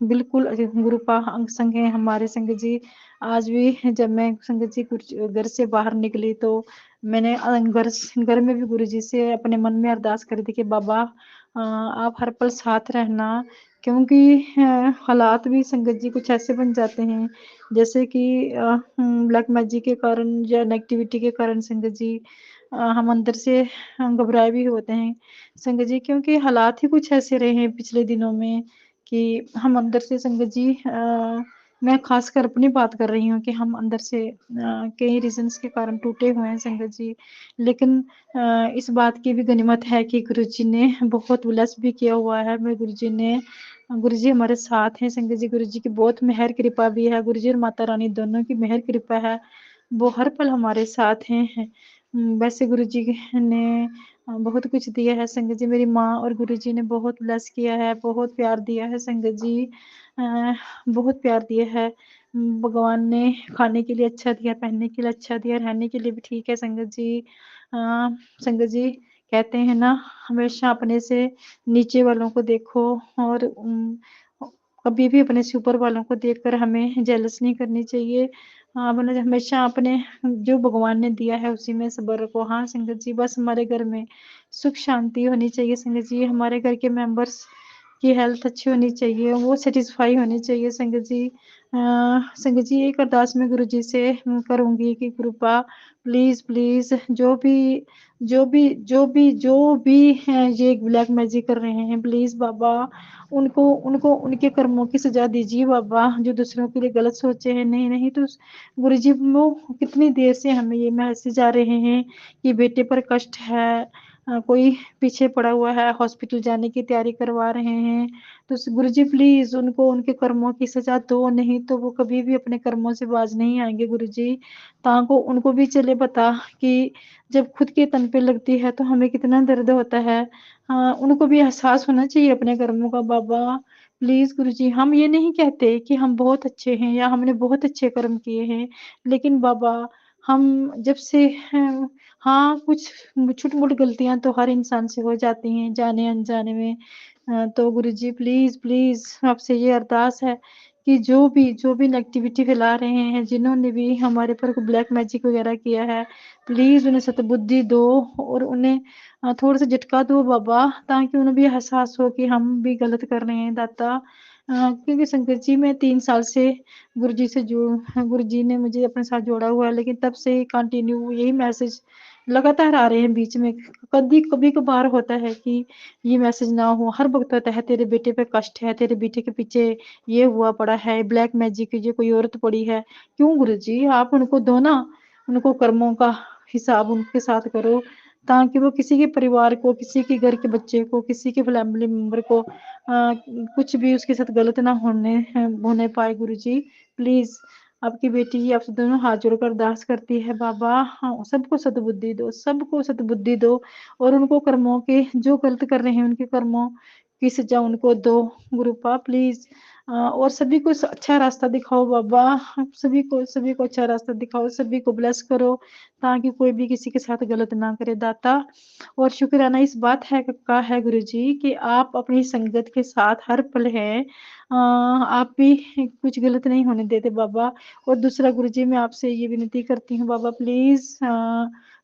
बिल्कुल गुरु पा अंग संग हैं हमारे संगत जी। आज भी जब मैं संगत जी कुछ घर से बाहर निकली तो मैंने घर में भी गुरु जी से अपने मन में अरदास करी थी कि बाबा आप हर पल साथ रहना, क्योंकि हालात भी संगत जी कुछ ऐसे बन जाते हैं जैसे कि ब्लैक मैजिक के कारण या नेगेटिविटी के कारण संगत जी हम अंदर से घबराए भी होते हैं संगत जी, क्योंकि हालात ही कुछ ऐसे रहे हैं पिछले दिनों में कि हम अंदर से संगत जी मैं खासकर अपनी बात कर रही हूँ कि हम अंदर से कई रीजंस के कारण टूटे हुए हैं संगत जी। लेकिन इस बात की भी गनीमत है कि गुरुजी ने बहुत ब्लेस भी किया हुआ है। मैं गुरुजी हमारे साथ हैं संगत जी। गुरुजी की बहुत मेहर कृपा भी है, गुरुजी और माता रानी दोनों की मेहर कृपा है, वो हर पल हमारे साथ हैं। वैसे गुरुजी ने बहुत कुछ दिया है संगत जी। मेरी माँ और गुरुजी ने बहुत ब्लेस किया है, बहुत प्यार दिया है संगत जी। बहुत प्यार दिया है। भगवान ने खाने के लिए अच्छा दिया, पहनने के लिए अच्छा दिया, रहने के लिए भी ठीक है संगत जी। संगत जी कहते हैं ना, हमेशा अपने से नीचे वालों को देखो और कभी भी अपने से ऊपर वालों को देखकर हमें जेलस नहीं करनी चाहिए। अपने हमेशा अपने जो भगवान ने दिया है उसी में सब्र रखो। हाँ संगत जी, बस हमारे घर में सुख शांति होनी चाहिए संगत जी। हमारे घर के मेंबर्स की हेल्थ अच्छी होनी चाहिए, वो सेटिस्फाई होनी चाहिए संगत जी। संगत जी एक अरदास मैं गुरु जी से करूंगी कि कृपा प्लीज प्लीज जो भी हैं ये ब्लैक मैजिक कर रहे हैं, प्लीज बाबा उनको उनको उनके कर्मों की सजा दीजिए बाबा, जो दूसरों के लिए गलत सोचे हैं। नहीं नहीं तो गुरुजी वो कितनी देर से हमें ये मैसेज आ रहे हैं कि बेटे पर कष्ट है, कोई पीछे पड़ा हुआ है, हॉस्पिटल जाने की तैयारी करवा रहे हैं। तो गुरुजी प्लीज उनको उनके कर्मों की सजा दो, नहीं तो वो कभी भी अपने कर्मों से बाज नहीं आएंगे गुरुजी। ताको उनको भी चले पता कि जब खुद के तन पे लगती है तो हमें कितना दर्द होता है। उनको भी एहसास होना चाहिए अपने कर्मों का बाबा। प्लीज गुरुजी, हम ये नहीं कहते कि हम बहुत अच्छे हैं या हमने बहुत अच्छे कर्म किए हैं, लेकिन बाबा हम जब से हाँ कुछ छोटी मोटी गलतियां तो हर इंसान से हो जाती हैं जाने अनजाने में। तो गुरुजी प्लीज प्लीज आपसे ये अरदास है कि जो भी नेगेटिविटी फैला रहे हैं, जिन्होंने भी हमारे पर ब्लैक मैजिक वगैरह किया है, प्लीज उन्हें सतबुद्धि दो और उन्हें थोड़ा सा झटका दो बाबा, ताकि उन्हें भी एहसास हो कि हम भी गलत कर रहे हैं दाता। क्योंकि शंकर जी मैं 3 साल से गुरु जी ने मुझे अपने साथ जोड़ा हुआ है, लेकिन तब से कंटिन्यू यही मैसेज लगातार आ रहे हैं बीच में। कभी कभार होता है कि ये मैसेज ना हो, हर वक्त होता है तेरे बेटे पे कष्ट है, तेरे बेटे के पीछे ये हुआ पड़ा है, ब्लैक मैजिक ये कोई औरत पड़ी है। क्यों गुरु जी, आप उनको दो ना, उनको कर्मों का हिसाब उनके साथ करो, ताकि वो किसी के परिवार को, किसी के घर के बच्चे को, किसी के फैमिली मेंबर को कुछ भी उसके साथ गलत ना होने पाए। गुरुजी प्लीज आपकी बेटी आपसे दोनों हाथ जोड़कर अरदास करती है बाबा, हाँ सबको सद्बुद्धि दो, सबको सद्बुद्धि दो और उनको कर्मों के जो गलत कर रहे हैं उनके कर्मों की सजा उनको दो गुरुपा प्लीज। और सभी को अच्छा रास्ता दिखाओ बाबा, सभी को अच्छा रास्ता दिखाओ, सभी को ब्लेस करो, ताकि कोई भी किसी के साथ गलत ना करे दाता। और शुक्राना इस बात है का है गुरुजी कि आप अपनी संगत के साथ हर पल हैं। आप भी कुछ गलत नहीं होने देते बाबा। और दूसरा गुरुजी मैं आपसे ये विनती करती हूँ बाबा प्लीज,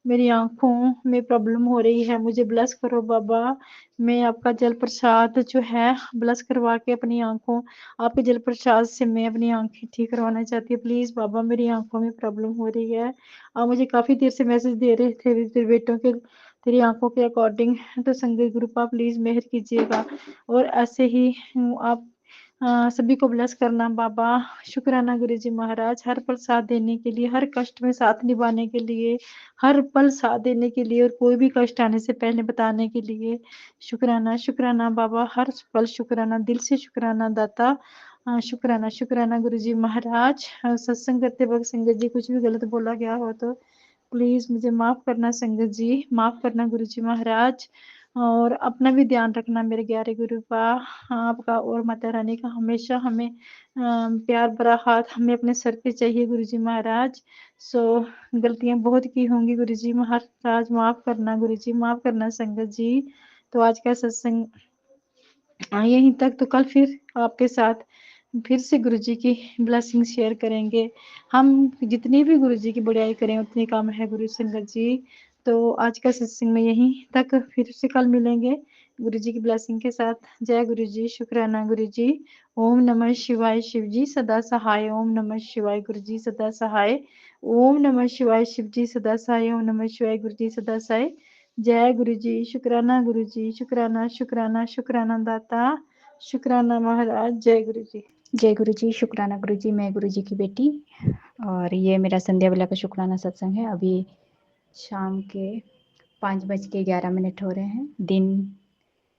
मेरी आंखों में प्रॉब्लम हो रही है, मुझे ब्लेस करो बाबा। मैं आपका जल प्रसाद जो है ब्लेस करवा के अपनी आंखों, आपके जल प्रसाद से मैं अपनी आंखें ठीक करवाना चाहती हूँ। प्लीज बाबा मेरी आंखों में प्रॉब्लम हो रही है। आप मुझे काफी देर से मैसेज दे रहे थे तेरे बेटों के, तेरी आंखों के अकॉर्डिंग। तो संगत गुरुपा प्लीज मेहर कीजिएगा और ऐसे ही आप सभी को ब्लेस करना बाबा। शुक्राना गुरुजी महाराज, हर पल साथ देने के लिए, हर कष्ट में साथ निभाने के लिए, हर पल साथ देने के लिए और कोई भी कष्ट आने से पहले बताने के लिए शुक्राना। शुक्राना बाबा, हर पल शुक्राना, दिल से शुक्राना दाता। शुक्राना शुक्राना गुरुजी महाराज। सत्संग करते वक्त संगत जी कुछ भी गलत बोला गया हो तो प्लीज मुझे माफ करना संगत जी, माफ करना गुरुजी महाराज। और अपना भी ध्यान रखना मेरे प्यारे गुरुपा। आपका और माता रानी का हमेशा हमें प्यार भरा हाथ हमें अपने सर पे चाहिए गुरुजी महाराज। सो गलतियां बहुत की होंगी गुरुजी महाराज, माफ करना गुरुजी, माफ करना संगत जी। तो आज का सत्संग यहीं तक। तो कल फिर आपके साथ फिर से गुरुजी की ब्लेसिंग शेयर करेंगे। हम जितनी भी गुरुजी की बड़ाई करें उतनी कम है गुरु संगत जी। तो आज का सत्संग में यहीं तक, फिर से कल मिलेंगे गुरुजी की ब्लेसिंग के साथ। जय गुरुजी, शुक्राना गुरुजी। ओम नमः शिवाय, शिव जी सदा सहाय। ओम नमः शिवाय, गुरुजी सदा सहाय। ओम नमः शिवाय, शिव जी सदा सहाय। ओम नमः शिवाय, गुरुजी सदा सहाय। जय गुरुजी, शुक्राना गुरुजी, शुक्राना शुक्राना शुक्राना दाता, शुक्राना महाराज। जय गुरुजी।
जय गुरु जी, शुक्राना गुरु जी। मैं गुरु जी की बेटी, और ये मेरा संध्या बेला का शुक्राना सत्संग है। अभी शाम के 5:11 हो रहे हैं। दिन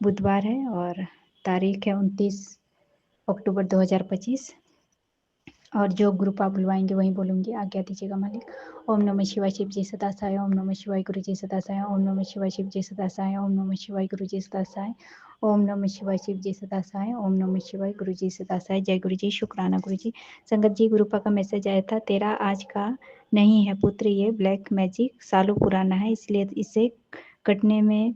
बुधवार है और तारीख है 29 अक्टूबर 2025। और जो ग्रुप आप बुलवाएंगे वहीं बोलूँगी, आज्ञा दीजिएगा मालिक। ओम नमः शिवाय, शिव जी सदा सहाय। ओम नमः शिवाय, गुरु जी सदा सहाय। ओम नमः शिवाय, शिव जी सदा सहाय। ओम नमः शिवाय, गुरु जी सदा सहाय। ओम नमः शिवाय, शिव जी सदा सहाय। ओम नमः शिवाय, गुरु जी सदा सहाय। जय गुरु जी, शुक्राना गुरु जी। संगत जी, गुरुपा का मैसेज आया था, तेरा आज का नहीं है पुत्र, ये ब्लैक मैजिक सालों पुराना है, इसलिए इसे कटने में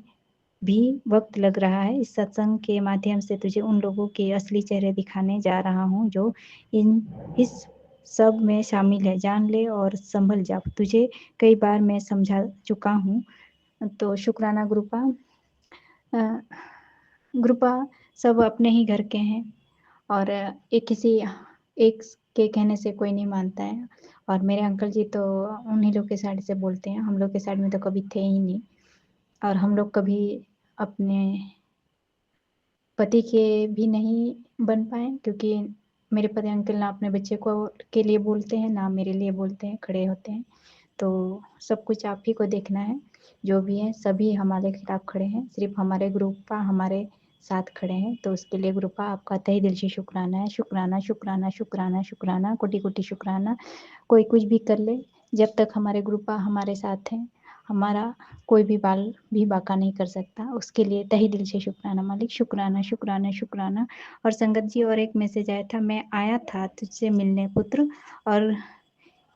भी वक्त लग रहा है। इस सत्संग के माध्यम से तुझे उन लोगों के असली चेहरे दिखाने जा रहा हूँ जो इस सब में शामिल है। जान ले और संभल जा, तुझे कई बार मैं समझा चुका हूँ। तो शुक्राना ग्रुपा। ग्रुपा सब अपने ही घर के हैं, और एक के कहने से कोई नहीं मानता है। और मेरे अंकल जी तो उन्हीं लोग के साइड से बोलते हैं, हम लोग के साइड में तो कभी थे ही नहीं। और हम लोग कभी अपने पति के भी नहीं बन पाए, क्योंकि मेरे पति अंकल ना अपने बच्चे को के लिए बोलते हैं, ना मेरे लिए बोलते हैं, खड़े होते हैं। तो सब कुछ आप ही को देखना है। जो भी है सभी हमारे खिलाफ खड़े हैं, सिर्फ हमारे ग्रुपा हमारे साथ खड़े हैं। तो उसके लिए ग्रुपा आपका तहे दिल से शुक्राना है। शुक्राना शुक्राना शुक्राना शुक्राना, कोटि कोटि शुक्राना। कोई कुछ भी कर ले, जब तक हमारे ग्रुपा हमारे साथ हैं, हमारा कोई भी बाल भी बांका नहीं कर सकता। उसके लिए तहे दिल से शुक्राना मालिक। शुक्राना शुक्राना शुक्राना। और संगत जी, और एक मैसेज आया था, मैं आया था तुझसे मिलने पुत्र, और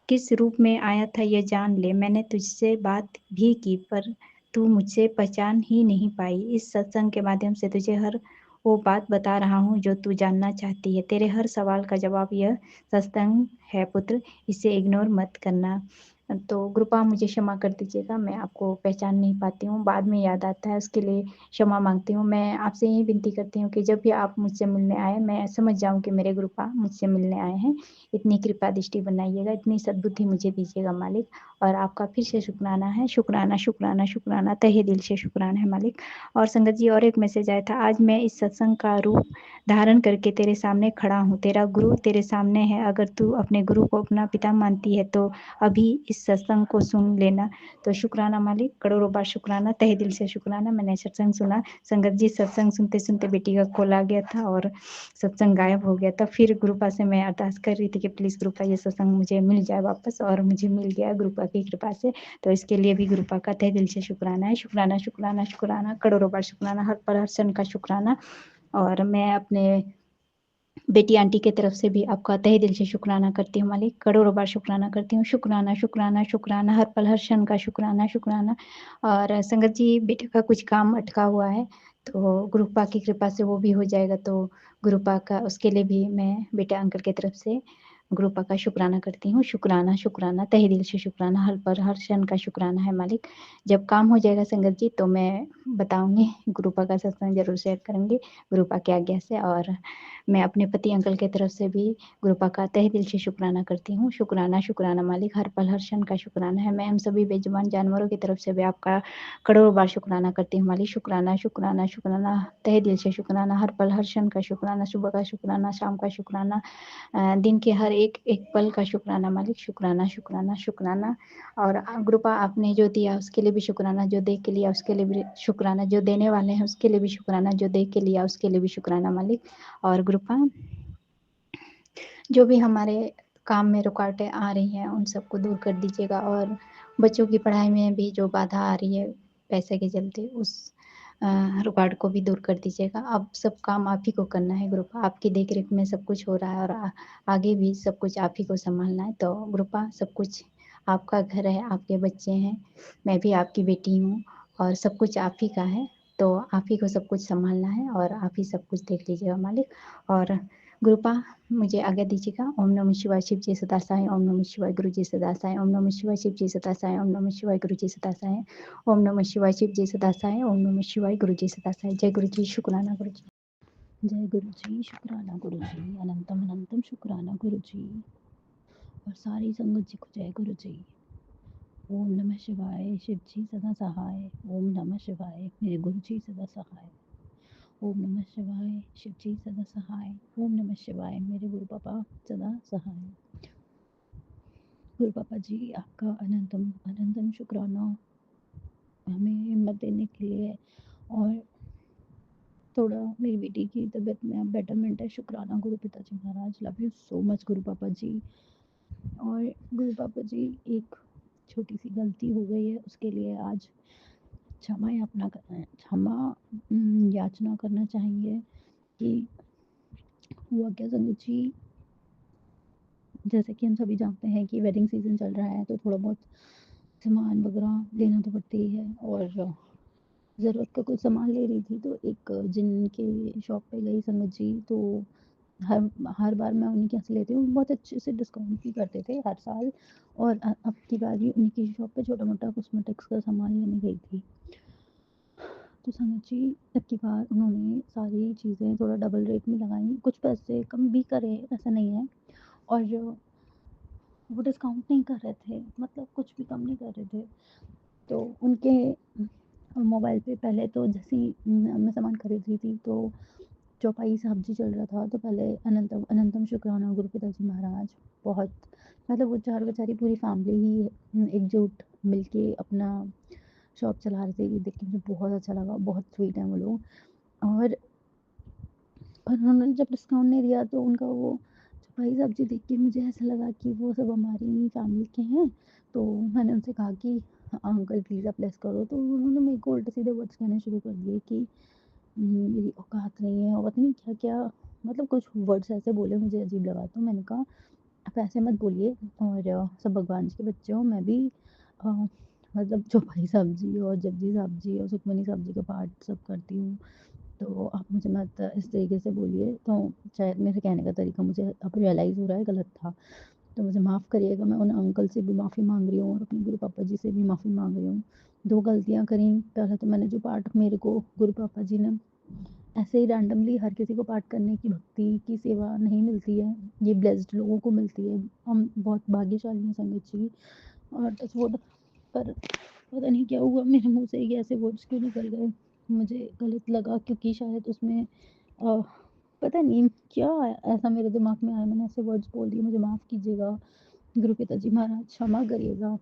किस रूप में आया था ये जान ले। मैंने तुझसे बात भी की, पर तू मुझसे पहचान ही नहीं पाई। इस सत्संग के माध्यम से तुझे हर वो बात बता रहा हूँ जो तू जानना चाहती है। तेरे हर सवाल का जवाब यह सत्संग है पुत्र, इसे इग्नोर मत करना। तो ग्रुपा मुझे क्षमा कर दीजिएगा, मैं आपको पहचान नहीं पाती हूँ, बाद में याद आता है, उसके लिए क्षमा मांगती हूँ। मैं आपसे यही विनती करती हूँ कि जब भी आप मुझसे मिलने आए, मैं समझ जाऊँ कि मेरे ग्रुपा मुझसे मिलने आए हैं। इतनी कृपा दृष्टि बनाइएगा, इतनी सद्बुद्धि मुझे दीजिएगा मालिक। और आपका फिर से शुक्राना है। शुक्राना शुक्राना शुक्राना, तहे दिल से शुक्राना है मालिक। और संगत जी, और एक मैसेज आया था, आज मैं इस सत्संग का रूप धारण करके तेरे सामने खड़ा हूँ। तेरा गुरु तेरे सामने है, अगर तू अपने गुरु को अपना पिता मानती है तो अभी इस सत्संग को सुन लेना। तो शुक्राना मालिक, करोड़ों बार शुक्राना, तहे दिल से शुक्राना। मैंने सत्संग सुना। संगत जी, सत्संग सुनते सुनते बेटी का कॉल आ गया था और सत्संग गायब हो गया था। फिर ग्रुपा से मैं अरदास कर रही थी कि प्लीज़ ग्रुपा ये सत्संग मुझे मिल जाए वापस, और मुझे मिल गया ग्रुपा की कृपा से। तो इसके लिए भी ग्रुपा का तहे दिल से शुक्राना है। शुक्राना शुक्राना शुक्राना, करोड़ों बार शुक्राना, हर पल हर क्षण का शुक्राना। और मैं अपने बेटी आंटी की तरफ से भी आपका तहे दिल से शुक्राना करती हूँ मालिक, करोड़ों बार शुक्राना करती हूँ। शुक्राना शुक्राना शुक्राना, हर पल हर क्षण का शुक्राना शुक्राना। और संगत जी, बेटे का कुछ काम अटका हुआ है, तो गुरुपा की कृपा से वो भी हो जाएगा। तो गुरुपा का, उसके लिए भी मैं बेटा अंकल की तरफ से गुरुपा का शुक्राना करती हूँ। शुक्राना शुक्राना, तहे दिल से शुक्राना, हर पल हर क्षण का शुक्राना है मालिक। जब काम हो जाएगा संगत जी तो मैं बताऊंगी, गुरुपा का सत्संग जरूर शेयर करूंगी गुरुपा की आज्ञा से। और मैं अपने पति अंकल की तरफ से भी गुरुपा का तहे दिल से शुक्राना करती हूँ। शुक्राना शुक्राना मालिक, हर पल हर क्षण का शुक्राना है। मैं हम सभी बेजुबान जानवरों की तरफ से भी आपका करोड़ों बार शुक्राना करती हूँ मालिक। शुक्राना शुक्राना शुक्राना, तहे दिल से शुक्राना, हर पल हर क्षण का शुक्राना, सुबह का शुक्राना, शाम का शुक्राना, दिन के हर एक एक पल का शुक्राना मालिक। शुक्राना शुक्राना शुक्राना। और ग्रुपा आपने जो दिया उसके लिए भी शुक्राना, जो दे के लिया उसके लिए भी शुक्राना, जो देने वाले हैं उसके लिए भी शुक्राना, जो दे के लिया उसके लिए भी शुक्राना मालिक। और ग्रुपा, जो भी हमारे काम में रुकावटें आ रही हैं उन सबको दूर कर दीजिएगा। और बच्चों की पढ़ाई में भी जो बाधा आ रही है पैसे के चलते, रुकावट को भी दूर कर दीजिएगा। अब सब काम आप ही को करना है गुरुपा, आपकी देख-रेख में सब कुछ हो रहा है और आगे भी सब कुछ आप ही को सँभालना है। तो गुरुपा सब कुछ आपका घर है, आपके बच्चे हैं, मैं भी आपकी बेटी हूँ और सब कुछ आप ही का है। तो आप ही को सब कुछ सँभालना है और आप ही सब कुछ देख लीजिएगा मालिक। और गुरुपा मुझे आज्ञा दीजिएगा। ओम नमः शिवाय, शिव जी सदा सहाय। ओम नमः शिवाय, गुरु जी सदा सहाय। ओम नमः शिवाय, शिव जी सदा सहाय। ओम नमः शिवाय, गुरु जी सदा सहाय। ओम नमः शिवाय, शिव जी सदा सहाय। ओम नमः शिवाय, गुरु जी सदा सहाय। जय गुरु जी, शुक्राना गुरु जी।
जय गुरु जी, शुक्राना गुरु जी, अनंतम अनंतम शुक्राना गुरु जी और सारी संगत जी को जय गुरु जी। ओम नमः शिवाय, शिव जी सदा सहाय। ओम नमः शिवाय, मेरे गुरु जी सदा सहाय। ओम नमः शिवाय, शिव जी सदा सहाय। ओम नमः शिवाय, मेरे गुरु पापा सदा सहाय। गुरु पापा जी आपका अनंतम अनंतम शुक्राना हमें हिम्मत देने के लिए और थोड़ा मेरी बेटी की तबीयत में अब बेटरमेंट है। शुक्राना गुरु पिताजी महाराज, लव यू सो मच गुरु पापा जी। और गुरु पापा जी एक छोटी सी गलती हो गई है, उसके लिए आज क्षमा याचना करना चाहेंगे कि हुआ क्या संगत जी, जैसे कि हम सभी जानते हैं कि वेडिंग सीजन चल रहा है तो थोड़ा बहुत सामान वगैरह लेना तो पड़ती ही है और ज़रूरत का कुछ सामान ले रही थी तो एक जिन के शॉप पे गई संगत जी। तो हर बार मैं उन्हीं के यहाँ से लेती हूँ, बहुत अच्छे से डिस्काउंट भी करते थे हर साल और अब की बार भी उन्हीं की शॉप पे छोटा मोटा कॉस्मेटिक्स का सामान लेने गई थी। तो संगत जी अब की बार उन्होंने सारी चीज़ें थोड़ा डबल रेट में लगाई, कुछ पैसे कम भी करे, ऐसा नहीं है। और वो डिस्काउंट नहीं कर रहे थे, मतलब कुछ भी कम नहीं कर रहे थे। तो उनके मोबाइल पे पहले तो जैसे ही मैं सामान खरीद रही थी तो चौपाई सब्जी चल रहा था, तो पहले अनंतम अनंतम शुक्राना गुरु पिताजी महाराज, बहुत मतलब वो चार बेचारी पूरी फैमिली ही एकजुट मिलके अपना शॉप चला रहे थे। ये देख के मुझे बहुत अच्छा लगा, बहुत स्वीट है वो लोग। और उन्होंने जब डिस्काउंट नहीं दिया तो उनका वो चौपाई सब्जी देख के मुझे ऐसा लगा कि वो सब हमारी ही फैमिली के हैं। तो मैंने उनसे कहा कि अंकल प्लीज़ आप लेस करो। तो उन्होंने मेरे को उल्टे सीधे वर्ड्स कहने शुरू कर दिए कि मेरी औकात नहीं है और पता नहीं क्या क्या, मतलब कुछ वर्ड्स ऐसे बोले, मुझे अजीब लगा। तो मैंने कहा आप ऐसे मत बोलिए और सब भगवान जी के बच्चे हो, मैं भी अ, मतलब चौपाई साहब जी और जपजी साहब जी और सुखमनी साहब जी का पाठ सब करती हूँ, तो आप मुझे मत इस तरीके से बोलिए। तो शायद मेरे कहने का तरीका मुझे अब रियलाइज़ हो रहा है गलत था, तो मुझे माफ़ करिएगा। मैं उन अंकल से भी माफ़ी मांग रही हूँ और अपने गुरु पापा जी से भी माफ़ी मांग रही हूँ। दो गलतियाँ करी, पहले तो मैंने जो पाठ मेरे को गुरु पापा जी ने ऐसे ही रैंडमली, हर किसी को पाठ करने की भक्ति की सेवा नहीं मिलती है, ये ब्लेस्ड लोगों को मिलती है, हम बहुत भाग्यशाली हैं संगत जी। और टचवुड, पर पता नहीं क्या हुआ, मेरे मुंह से ये ऐसे वर्ड्स क्यों निकल गए, मुझे गलत लगा क्योंकि शायद उसमें पता नहीं क्या ऐसा मेरे दिमाग में आया, मैंने ऐसे वर्ड्स बोल दिए, मुझे माफ़ कीजिएगा गुरु पिताजी महाराज, क्षमा करिएगा।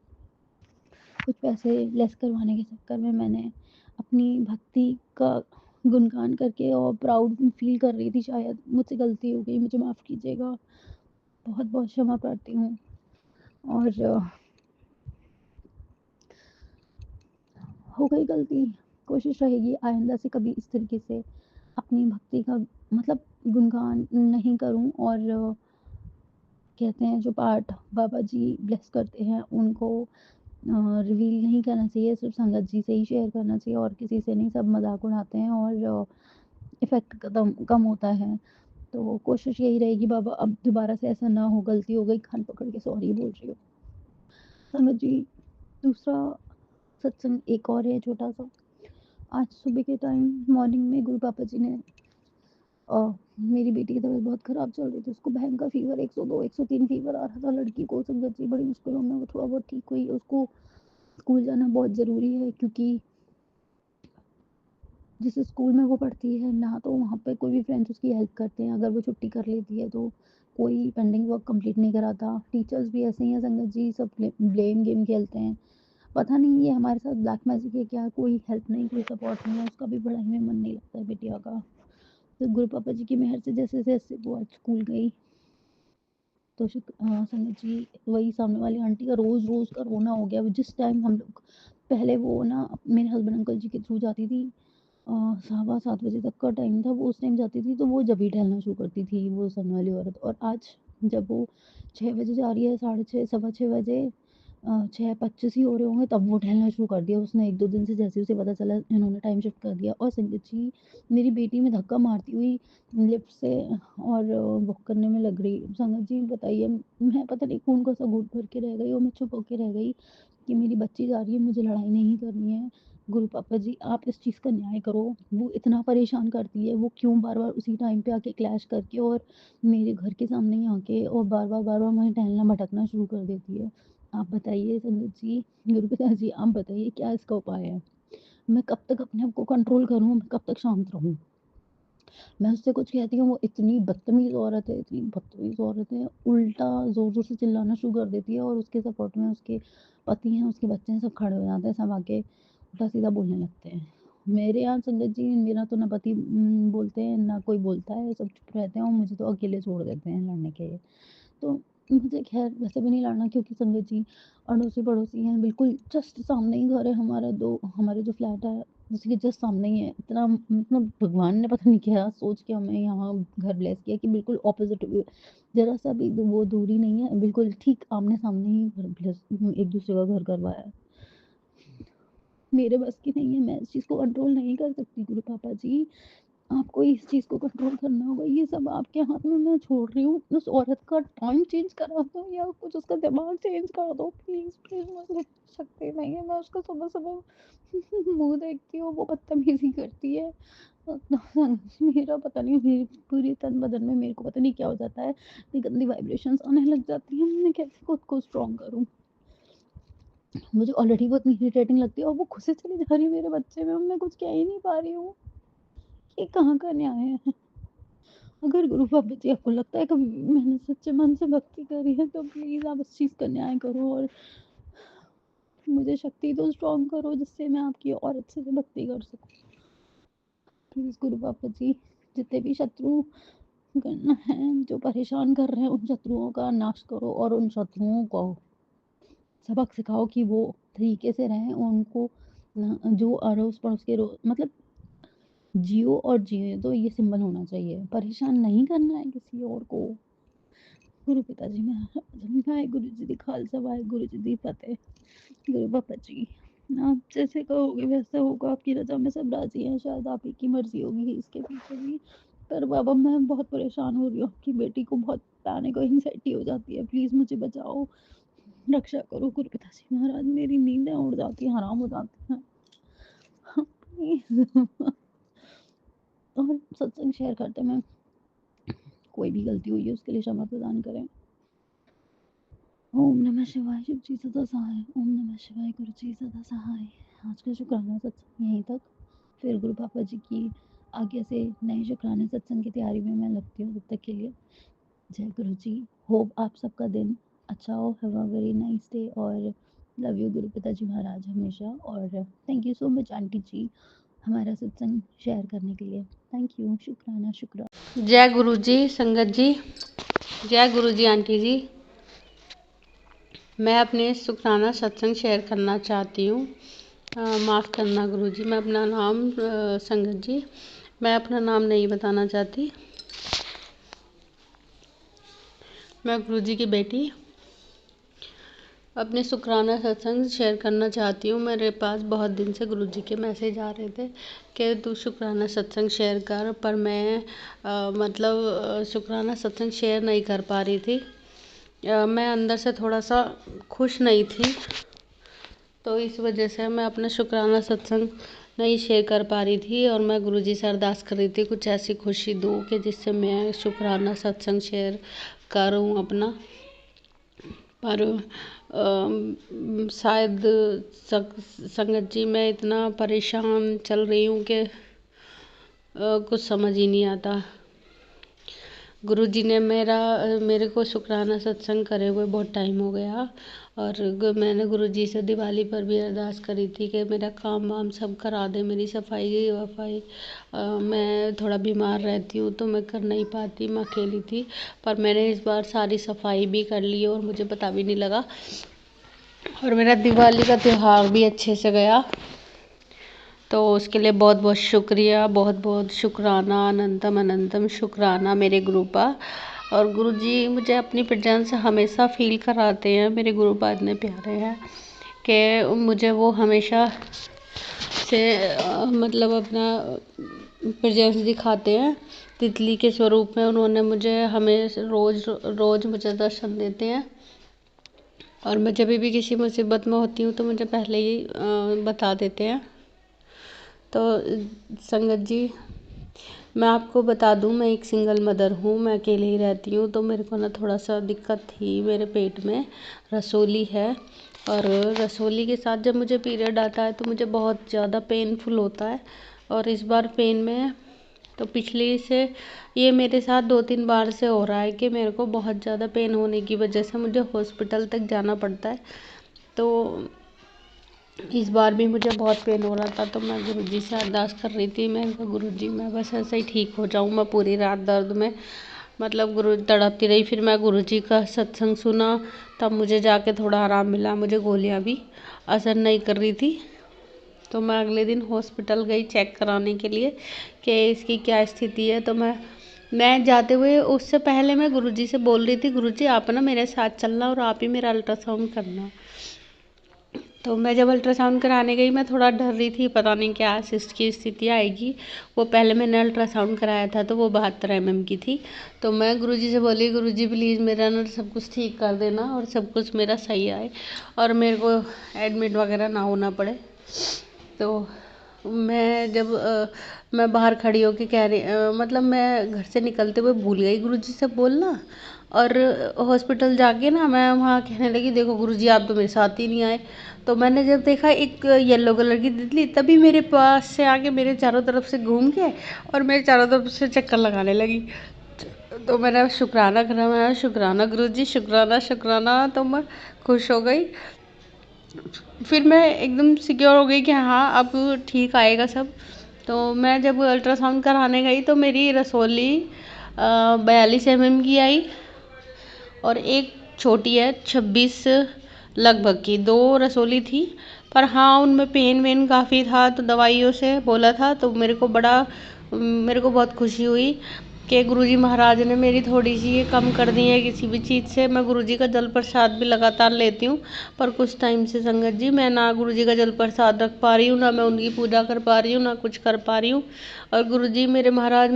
कुछ पैसे लेस करवाने के चक्कर में मैंने अपनी भक्ति का गुणगान करके और प्राउड फील कर रही थी, शायद मुझसे गलती हो गई, मुझे माफ़ कीजिएगा, बहुत बहुत क्षमा प्रार्थी हूँ। और हो गई गलती, कोशिश रहेगी आइंदा से कभी इस तरीके से अपनी भक्ति का मतलब गुणगान नहीं करूँ। और कहते हैं जो पाठ बाबा जी ब्लेस करते हैं उनको रिवील नहीं करना चाहिए, सिर्फ संगत जी से ही शेयर करना चाहिए और किसी से नहीं। सब मजाक उड़ाते हैं और इफ़ेक्ट कम होता है। तो कोशिश यही रहेगी बाबा अब दोबारा से ऐसा ना हो, गलती हो गई, कान पकड़ के सॉरी बोल रही हूँ संगत जी। दूसरा सत्संग एक और है छोटा सा। आज सुबह के टाइम मॉर्निंग में गुरु पापा जी ने मेरी बेटी की तबीयत बहुत ख़राब चल रही थी, उसको भयंकर फीवर 102 103 फीवर आ रहा था लड़की को संगत जी, बड़ी मुश्किलों में वो थोड़ा बहुत ठीक हुई। उसको स्कूल जाना बहुत ज़रूरी है क्योंकि जिस स्कूल में वो पढ़ती है ना, तो वहाँ पे कोई भी फ्रेंड्स उसकी हेल्प करते हैं, अगर वो छुट्टी कर लेती है तो कोई पेंडिंग वर्क कंप्लीट नहीं कराता। टीचर्स भी ऐसे ही हैं संगत जी, सब ब्लेम गेम खेलते हैं। पता नहीं ये हमारे साथ ब्लैक मैजिक है क्या, कोई हेल्प नहीं, कोई सपोर्ट नहीं है, उसका भी पढ़ाई में मन नहीं लगता है बिटिया का। तो गुरु पापा जी की मेहर से जैसे जैसे वो आज स्कूल गई तो संगत जी वही सामने वाली आंटी का रोज़ रोज़ का रोना हो गया। जिस टाइम हम लोग पहले वो ना मेरे हस्बैंड अंकल जी के थ्रू जाती थी
7:15 बजे तक का टाइम था, वो उस टाइम जाती थी तो वो जब ही टहलना शुरू करती थी वो सामने वाली औरत। और आज जब वो 6 बजे जा रही है, 6:30 सवा 6 बजे 6:25 ही हो रहे होंगे तब वो टहलना शुरू कर दिया उसने। 1-2 दिन से जैसे ही उसे पता चला इन्होंने टाइम शिफ्ट कर दिया। और संगत जी मेरी बेटी में धक्का मारती हुई लिफ्ट से और वॉक करने में लग रही। संगत जी बताइए, मैं पता नहीं खून का सा घूँट भर के रह गई और मैं चुप होके रह गई कि मेरी बच्ची जा रही है, मुझे लड़ाई नहीं करनी है। गुरु पापा जी आप इस चीज़ का न्याय करो। वो इतना परेशान करती है, वो क्यों बार-बार उसी टाइम पे आके क्लैश करके और मेरे घर के सामने ही आके और बार-बार वहीं टहलना भटकना शुरू कर देती है। आप बताइए संगत जी, गुरु पिता जी आप बताइए क्या इसका उपाय है? मैं कब तक अपने आप को कंट्रोल करूँ? मैं कब तक शांत रहूँ? मैं उससे कुछ कहती हूँ, वो इतनी बदतमीज़ औरत है, इतनी बदतमीज़ औरत है, उल्टा ज़ोर-ज़ोर से चिल्लाना शुरू कर देती है और उसके सपोर्ट में उसके पति हैं, उसके बच्चे हैं, सब खड़े हो जाते हैं, सब आके उल्टा-सीधा बोलने लगते हैं। मेरे यहाँ संगत जी मेरा तो ना पति बोलते हैं, ना कोई बोलता है, सब चुप रहते हैं और मुझे तो अकेले छोड़ देते हैं लड़ने के लिए। तो मुझे ख़ैर वैसे भी नहीं लड़ना क्योंकि संगत जी अड़ोसी-पड़ोसी हैं, बिल्कुल जस्ट सामने ही घर है हमारा। हमारे जो फ्लैट है उसके जस्ट सामने ही है। इतना मतलब भगवान ने पता नहीं क्या सोच के हमें यहाँ घर ब्लेस किया कि बिल्कुल ऑपोज़िट ज़रा-सा भी वो दूरी नहीं है, बिल्कुल ठीक आमने-सामने ही घर ब्लेस एक-दूसरे का घर करवाया है। मेरे बस की नहीं है, मैं इस चीज़ को कंट्रोल नहीं कर सकती गुरु पापा जी। आपको इस चीज़ को कंट्रोल करना होगा, ये सब आपके हाथ में मैं छोड़ रही हूँ। उस औरत का टाइम चेंज करा दो या कुछ उसका दिमाग चेंज कर दो प्लीज़, प्लीज़ मुझे शक्ति नहीं है। मैं उसको सुबह-सुबह मुँह देखती हूँ, वो बदतमीज़ी करती है। मेरा पता नहीं मेरे पूरे तन बदन में मेरे को पता नहीं क्या हो जाता है, इतनी गंदी वाइब्रेशंस आने लग जाती हैं। मैं कैसे खुद को स्ट्रॉन्ग करूँ? मुझे ऑलरेडी वो इतनी इरिटेटिंग लगती है और वो खुद से चली जा रही है मेरे बच्चे में, मैं कुछ कह ही नहीं पा रही हूँ। ये कहाँ का न्याय है? अगर गुरु पापा जी आपको लगता है कि मैंने सच्चे मन से भक्ति करी है तो प्लीज़ आप इस चीज़ का न्याय करो और मुझे शक्ति दो, स्ट्रॉन्ग करो जिससे मैं आपकी औरत से भक्ति कर सकूँ। प्लीज़ गुरु पापा जी, जितने भी शत्रुगण हैं जो परेशान कर रहे हैं उन शत्रुओं का नाश करो और उन शत्रुओं को सबक सिखाओ कि वो तरीके से रहें। उनको जो अड़ोस-पड़ोस के मतलब जियो और जीने दो, ये सिंबल होना चाहिए। परेशान नहीं करना है किसी और को। गुरु पिता जी महाराज वाहेगुरु जी दी खालसा वाहेगुरु जी दी फतेह। गुरु पापा जी आप जैसे कहोगे वैसा होगा, आपकी रजा में सब राजी हैं, शायद आप ही की मर्जी होगी इसके पीछे भी। पर बाबा मैं बहुत परेशान हो रही हूँ, आपकी बेटी को बहुत पैनिक और एंग्जाइटी हो जाती है, प्लीज़ मुझे बचाओ, रक्षा करो गुरु पिता जी महाराज। मेरी नींदें उड़ जाती हैं, हराम हो जाती हैं। प्लीज़ और सत्संग शेयर करते में कोई भी गलती हुई है उसके लिए क्षमा प्रदान करें। ओम नमः शिवाय, शिव जी सदा सहाय। ओम नमः शिवाय, गुरु जी सदा सहाय। आज का शुक्राना सत्संग यहीं तक। फिर गुरु पापा जी की आज्ञा से नए शुक्राने सत्संग की तैयारी में मैं लगती हूँ। तब तक के लिए जय गुरु जी। होप आप सबका दिन अच्छा हो। Have a very nice day और लव यू गुरु पिता जी महाराज हमेशा। और thank you so much aunty जी हमारा सत्संग शेयर करने के लिए। Thank you. शुक्राना शुक्राना।
जय गुरु जी संगत जी, जय गुरु जी आंटी जी। मैं अपने शुक्राना सत्संग शेयर करना चाहती हूँ। माफ़ करना गुरु जी, मैं अपना नाम संगत जी मैं अपना नाम नहीं बताना चाहती। मैं गुरु जी की बेटी अपने शुक्राना सत्संग शेयर करना चाहती हूँ। मेरे पास बहुत दिन से गुरु जी के मैसेज आ रहे थे कि तू शुक्राना सत्संग शेयर कर, पर मैं शुक्राना सत्संग शेयर नहीं कर पा रही थी। मैं अंदर से थोड़ा सा खुश नहीं थी, तो इस वजह से मैं अपना शुक्राना सत्संग नहीं शेयर कर पा रही थी। और मैं गुरु जी से अरदास कर रही थी कुछ ऐसी खुशी दो कि जिससे मैं शुक्राना सत्संग शेयर करूँ अपना। पर शायद संगत जी मैं इतना परेशान चल रही हूँ कि कुछ समझ ही नहीं आता। गुरु जी ने मेरे को शुक्राना सत्संग करे हुए बहुत टाइम हो गया। और मैंने गुरु जी से दिवाली पर भी अरदास करी थी कि मेरा काम वाम सब करा दे, मेरी सफाई वफाई। मैं थोड़ा बीमार रहती हूँ तो मैं कर नहीं पाती, मैं अकेली थी। पर मैंने इस बार सारी सफाई भी कर ली और मुझे पता भी नहीं लगा। और मेरा दिवाली का त्यौहार भी अच्छे से गया। तो उसके लिए बहुत बहुत शुक्रिया, बहुत बहुत शुक्राना, अनंतम अनंतम शुक्राना मेरे गुरुपा। और गुरुजी मुझे अपनी प्रेजेंस हमेशा फील कराते हैं। मेरे गुरुपा इतने प्यारे हैं कि मुझे वो हमेशा से मतलब अपना प्रेजेंस दिखाते हैं तितली के स्वरूप में। उन्होंने मुझे हमें रोज़ रोज़ मुझे दर्शन देते हैं। और मैं जब भी किसी मुसीबत में होती हूँ तो मुझे पहले ही बता देते हैं। तो संगत जी, मैं आपको बता दूं, मैं एक सिंगल मदर हूँ, मैं अकेले ही रहती हूँ। तो मेरे को ना थोड़ा सा दिक्कत थी, मेरे पेट में रसोली है। और रसोली के साथ जब मुझे पीरियड आता है तो मुझे बहुत ज़्यादा पेनफुल होता है। और इस बार पेन में तो पिछले से ये मेरे साथ 2-3 बार से हो रहा है कि मेरे को बहुत ज़्यादा पेन होने की वजह से मुझे हॉस्पिटल तक जाना पड़ता है। तो इस बार भी मुझे बहुत पेन हो रहा था, तो मैं गुरुजी से अरदास कर रही थी। मैं कहा गुरुजी मैं बस ऐसे ही ठीक हो जाऊँ। मैं पूरी रात दर्द में मतलब गुरु तड़पती रही। फिर मैं गुरुजी का सत्संग सुना, तब मुझे जाके थोड़ा आराम मिला। मुझे गोलियां भी असर नहीं कर रही थी। तो मैं अगले दिन हॉस्पिटल गई चेक कराने के लिए कि इसकी क्या स्थिति है। तो मैं जाते हुए उससे पहले मैं गुरुजी से बोल रही थी, गुरुजी आप ना मेरे साथ चलना और आप ही मेरा अल्ट्रासाउंड करना। तो मैं जब अल्ट्रासाउंड कराने गई, मैं थोड़ा डर रही थी, पता नहीं क्या सिस्ट की स्थिति आएगी। वो पहले मैंने अल्ट्रासाउंड कराया था तो वो 72 mm की थी। तो मैं गुरुजी से बोली, गुरुजी प्लीज़ मेरा ना सब कुछ ठीक कर देना और सब कुछ मेरा सही आए और मेरे को एडमिट वगैरह ना होना पड़े। तो मैं जब मैं बाहर खड़ी होकर कह रही मतलब मैं घर से निकलते हुए भूल गई गुरुजी से बोलना। और हॉस्पिटल जाके ना मैं वहाँ कहने लगी, देखो गुरुजी आप तो मेरे साथ ही नहीं आए। तो मैंने जब देखा एक येलो कलर की तितली तभी मेरे पास से आके मेरे चारों तरफ से घूम के और मेरे चारों तरफ से चक्कर लगाने लगी। तो मैंने शुक्राना करा, मैं शुक्राना गुरुजी, शुक्राना शुक्राना। तो मैं खुश हो गई। फिर मैं एकदम सिक्योर हो गई कि हाँ अब ठीक आएगा सब। तो मैं जब अल्ट्रासाउंड कराने गई तो मेरी रसोली 42 mm की आई और एक छोटी है 26 लगभग की। 2 रसोली थी, पर हाँ उनमें पेन वेन काफ़ी था तो दवाइयों से बोला था। तो मेरे को बहुत खुशी हुई कि गुरुजी महाराज ने मेरी थोड़ी सी ये कम कर दी है किसी भी चीज़ से। मैं गुरुजी का जल प्रसाद भी लगातार लेती हूँ, पर कुछ टाइम से संगत जी मैं ना गुरुजी का जल प्रसाद रख पा रही हूँ, ना मैं उनकी पूजा कर पा रही हूँ, ना कुछ कर पा रही हूँ। और गुरुजी महाराज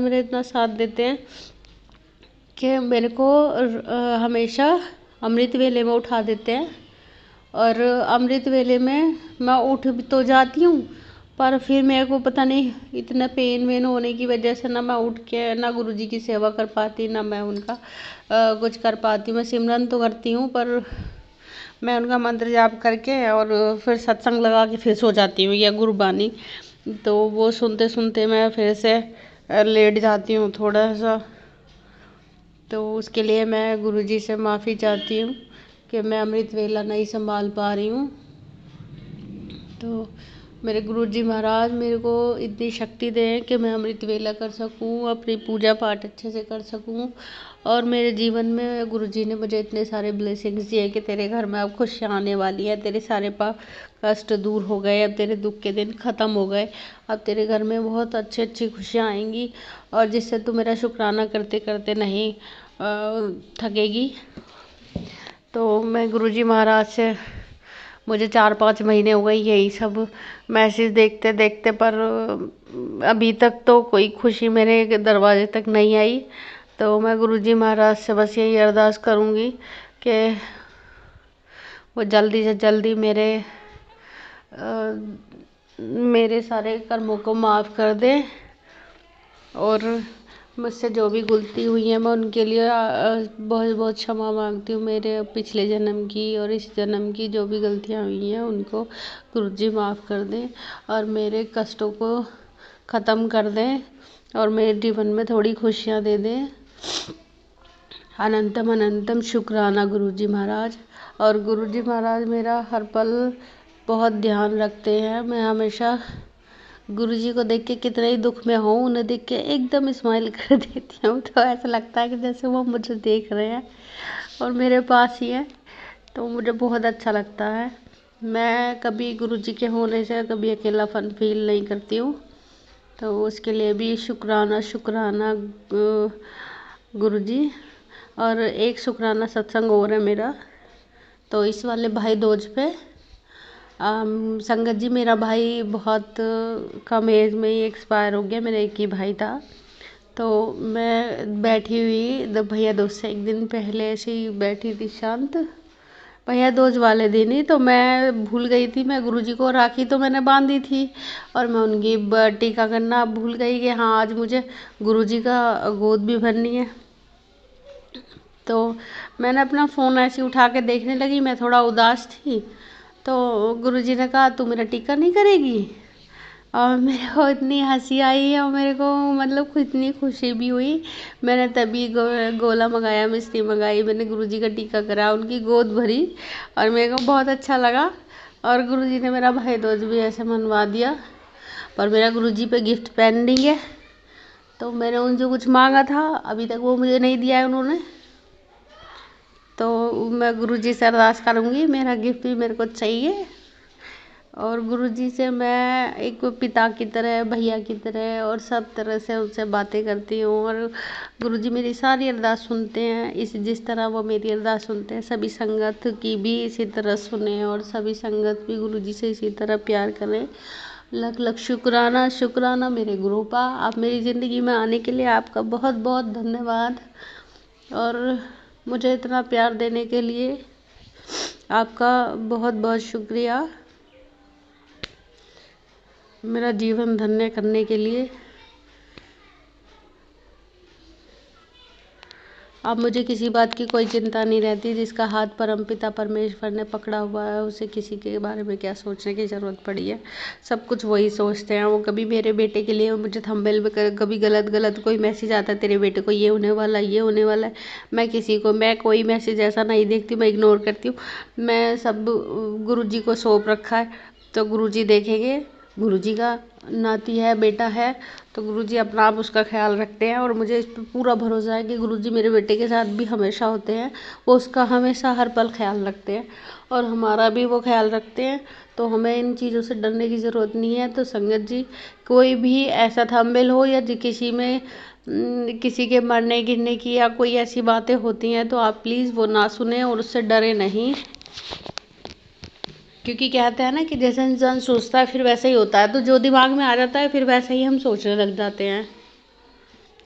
मेरे इतना साथ देते हैं कि मेरे को हमेशा अमृत वेले में उठा देते हैं। और अमृत वेले में मैं उठ भी तो जाती हूँ, पर फिर मेरे को पता नहीं इतना पेन वेन होने की वजह से ना मैं उठ के ना गुरुजी की सेवा कर पाती, ना मैं उनका कुछ कर पाती। मैं सिमरन तो करती हूँ, पर मैं उनका मंत्र जाप करके और फिर सत्संग लगा के फिर सो जाती हूँ या गुरबानी। तो वो सुनते सुनते मैं फिर से लेट जाती हूँ थोड़ा सा। तो उसके लिए मैं गुरुजी से माफ़ी चाहती हूँ कि मैं अमृत वेला नहीं संभाल पा रही हूँ। तो मेरे गुरुजी महाराज मेरे को इतनी शक्ति दें कि मैं अमृत वेला कर सकूँ, अपनी पूजा पाठ अच्छे से कर सकूँ। और मेरे जीवन में गुरुजी ने मुझे इतने सारे ब्लेसिंग्स दिए कि तेरे घर में अब खुशियाँ आने वाली हैं, तेरे सारे कष्ट दूर हो गए, अब तेरे दुख के दिन ख़त्म हो गए, अब तेरे घर में बहुत अच्छी अच्छी खुशियाँ आएंगी और जिससे तू मेरा शुक्राना करते करते नहीं थकेगी। तो मैं गुरुजी महाराज से मुझे 4-5 महीने हो गए यही सब मैसेज देखते देखते, पर अभी तक तो कोई खुशी मेरे दरवाजे तक नहीं आई। तो मैं गुरुजी महाराज से बस यही अरदास करूँगी कि वो जल्दी से जल्दी मेरे सारे कर्मों को माफ़ कर दें और मुझसे जो भी गलती हुई है मैं उनके लिए बहुत बहुत क्षमा मांगती हूँ। मेरे पिछले जन्म की और इस जन्म की जो भी गलतियाँ हुई हैं उनको गुरुजी माफ़ कर दें और मेरे कष्टों को ख़त्म कर दें और मेरे जीवन में थोड़ी खुशियाँ दे दें। अनंतम अनंतम शुक्राना गुरुजी महाराज। और गुरुजी महाराज मेरा हर पल बहुत ध्यान रखते हैं। मैं हमेशा गुरुजी को देख के कितने ही दुख में हूँ, उन्हें देख के एकदम स्माइल कर देती हूँ। तो ऐसा लगता है कि जैसे वो मुझे देख रहे हैं और मेरे पास ही है, तो मुझे बहुत अच्छा लगता है। मैं कभी गुरुजी के होने से कभी अकेलापन फील नहीं करती हूँ, तो उसके लिए भी शुक्राना शुक्राना गुरुजी। और एक शुक्राना सत्संग और है मेरा, तो इस वाले भाई दूज पे संगत जी, मेरा भाई बहुत कम एज में ही एक्सपायर हो गया। मेरा एक ही भाई था। तो मैं बैठी हुई भैया दूज से एक दिन पहले ऐसे ही बैठी थी शांत, भैया दूज वाले दिन ही। तो मैं भूल गई थी, मैं गुरुजी को राखी तो मैंने बांधी थी और मैं उनकी टीका करना भूल गई कि हाँ आज मुझे गुरुजी का गोद भी भरनी है। तो मैंने अपना फ़ोन ऐसे उठा के देखने लगी, मैं थोड़ा उदास थी। तो गुरुजी ने कहा तू मेरा टीका नहीं करेगी? और मेरे को इतनी हंसी आई और मेरे को मतलब इतनी खुशी भी हुई। मैंने तभी गोला मंगाया, मिश्री मंगाई, मैंने गुरुजी का टीका करा, उनकी गोद भरी और मेरे को बहुत अच्छा लगा। और गुरुजी ने मेरा भाई दूज भी ऐसे मनवा दिया। पर मेरा गुरुजी पे गिफ्ट पेंडिंग है, तो मैंने उनसे कुछ मांगा था, अभी तक वो मुझे नहीं दिया है उन्होंने। तो मैं गुरुजी से अरदास करूँगी, मेरा गिफ्ट भी मेरे को चाहिए। और गुरुजी से मैं एक पिता की तरह, भैया की तरह और सब तरह से उनसे बातें करती हूँ। और गुरुजी मेरी सारी अरदास सुनते हैं, जिस तरह वो मेरी अरदास सुनते हैं, सभी संगत की भी इसी तरह सुने और सभी संगत भी गुरुजी से इसी तरह प्यार करें। लख लख शुक्राना शुक्राना मेरे गुरुपा, आप मेरी ज़िंदगी में आने के लिए आपका बहुत बहुत धन्यवाद। और मुझे इतना प्यार देने के लिए आपका बहुत बहुत शुक्रिया, मेरा जीवन धन्य करने के लिए। अब मुझे किसी बात की कोई चिंता नहीं रहती। जिसका हाथ परमपिता परमेश्वर ने पकड़ा हुआ है, उसे किसी के बारे में क्या सोचने की ज़रूरत पड़ी है। सब कुछ वही सोचते हैं। वो कभी मेरे बेटे के लिए मुझे थंबनेल में कभी गलत गलत कोई मैसेज आता है, तेरे बेटे को ये होने वाला है, ये होने वाला है। मैं कोई मैसेज ऐसा नहीं देखती, मैं इग्नोर करती हूँ। मैं सब गुरुजी को सौंप रखा है, तो गुरुजी देखेंगे। गुरुजी का नाती है, बेटा है, तो गुरुजी अपना आप उसका ख्याल रखते हैं। और मुझे इस पर पूरा भरोसा है कि गुरुजी मेरे बेटे के साथ भी हमेशा होते हैं, वो उसका हमेशा हर पल ख्याल रखते हैं और हमारा भी वो ख्याल रखते हैं। तो हमें इन चीज़ों से डरने की ज़रूरत नहीं है। तो संगत जी, कोई भी ऐसा थंबनेल हो या किसी में किसी के मरने गिरने की या कोई ऐसी बातें होती हैं, तो आप प्लीज़ वो ना सुने और उससे डरे नहीं। क्योंकि कहते हैं ना कि जैसा इंसान सोचता है फिर वैसा ही होता है। तो जो दिमाग में आ जाता है फिर वैसा ही हम सोचने लग जाते हैं।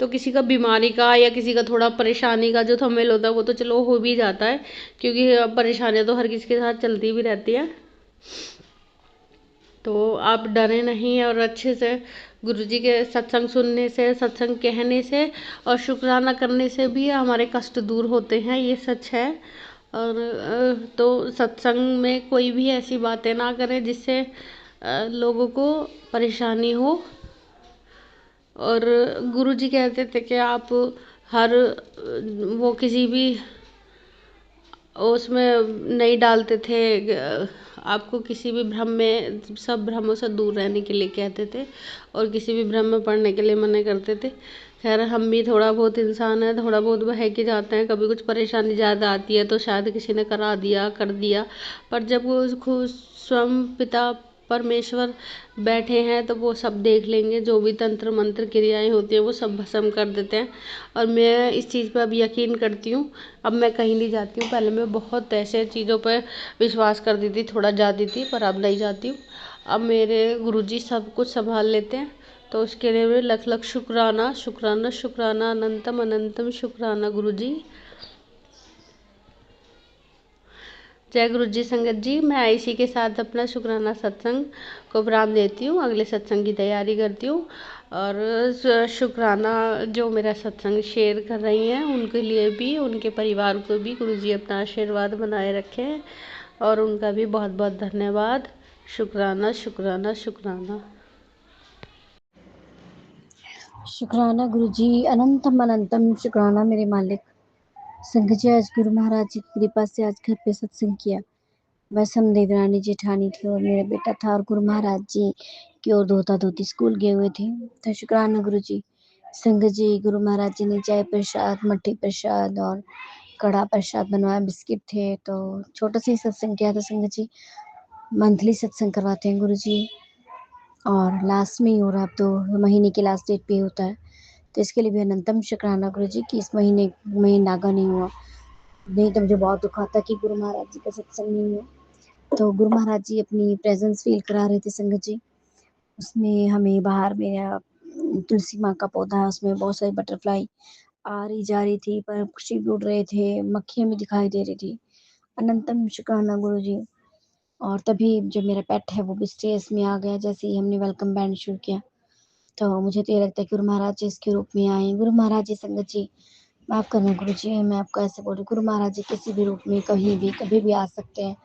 तो किसी का बीमारी का या किसी का थोड़ा परेशानी का जो थंबनेल होता है वो तो चलो हो भी जाता है, क्योंकि परेशानियां तो हर किसी के साथ चलती भी रहती है। तो आप डरे नहीं और अच्छे से गुरुजी के सत्संग सुनने से, सत्संग कहने से और शुक्राना करने से भी हमारे कष्ट दूर होते हैं, ये सच है। और तो सत्संग में कोई भी ऐसी बातें ना करें जिससे लोगों को परेशानी हो। और गुरुजी कहते थे कि आप हर वो किसी भी उसमें नहीं डालते थे, आपको किसी भी भ्रम में, सब भ्रमों से दूर रहने के लिए कहते थे और किसी भी भ्रम में पड़ने के लिए मना करते थे। खैर हम भी थोड़ा बहुत इंसान है, थोड़ा बहुत बह के जाते हैं। कभी कुछ परेशानी ज़्यादा आती है तो शायद किसी ने करा दिया, कर दिया, पर जब वो खुद स्वयं पिता परमेश्वर बैठे हैं तो वो सब देख लेंगे। जो भी तंत्र मंत्र क्रियाएं होती हैं वो सब भस्म कर देते हैं। और मैं इस चीज़ पर अब यकीन करती हूँ। अब मैं कहीं नहीं जाती हूँ, पहले मैं बहुत ऐसे चीज़ों पर विश्वास करती थी, थोड़ा जाती थी, पर अब नहीं जाती हूँ। अब मेरे गुरुजी सब कुछ संभाल लेते हैं, तो उसके लिए मैं लख लख शुक्राना शुक्राना शुक्राना, अनंतम अनंतम शुक्राना गुरुजी। जय गुरु जी। संगत जी, मैं इसी के साथ अपना शुक्राना सत्संग को विराम देती हूँ, अगले सत्संग की तैयारी करती हूँ। और शुक्राना जो मेरा सत्संग शेयर कर रही हैं उनके लिए भी, उनके परिवार को भी गुरु जी अपना आशीर्वाद बनाए रखें और उनका भी बहुत बहुत धन्यवाद। शुक्राना शुक्राना शुक्राना।
शुक्राना गुरुजी, अनंतम अनंतम शुक्राना मेरे मालिक। संगत जी, आज गुरु महाराज जी की कृपा से आज घर पे सत्संग किया। बस हम देवरानी जेठानी थी और मेरा बेटा था और गुरु महाराज जी की और धोता धोती स्कूल गए हुए थे। तो शुक्राना गुरु जी। संगत जी, गुरु महाराज जी ने चाय प्रसाद, मट्ठी प्रसाद और कड़ा प्रसाद बनवाया, बिस्किट थे। तो छोटा सा ही सत्संग किया था संगत जी। मंथली सत्संग करवाते हैं गुरुजी, और लास्ट में ही हो रहा है, अब तो महीने की लास्ट डेट पे ही होता है। तो इसके लिए भी अनंतम शुक्राना गुरुजी कि इस महीने में नागा नहीं हुआ, नहीं तो मुझे बहुत दुख आता कि गुरु महाराज जी का सत्संग नहीं हुआ। तो गुरु महाराज जी अपनी प्रेजेंस फील करा रहे थे संगत जी। उसमें हमें बाहर मेरा तुलसी माँ का पौधा है, उसमें बहुत सारी बटरफ्लाई आ रही जा रही थी, पर पक्षी भी उड़ रहे थे, मक्खियाँ भी दिखाई दे रही थी। अनंतम शुक्राना गुरुजी। और तभी जो मेरा पेट है वो भी स्टेज में आ गया जैसे ही हमने वेलकम बैंड शुरू किया। तो मुझे तो ये लगता है कि गुरु महाराज जी इसके रूप में आए। गुरु महाराज जी संगत जी माफ़ करना गुरु जी, मैं आपको ऐसे बोल रही हूँ, गुरु महाराज जी किसी भी रूप में कहीं भी कभी भी आ सकते हैं।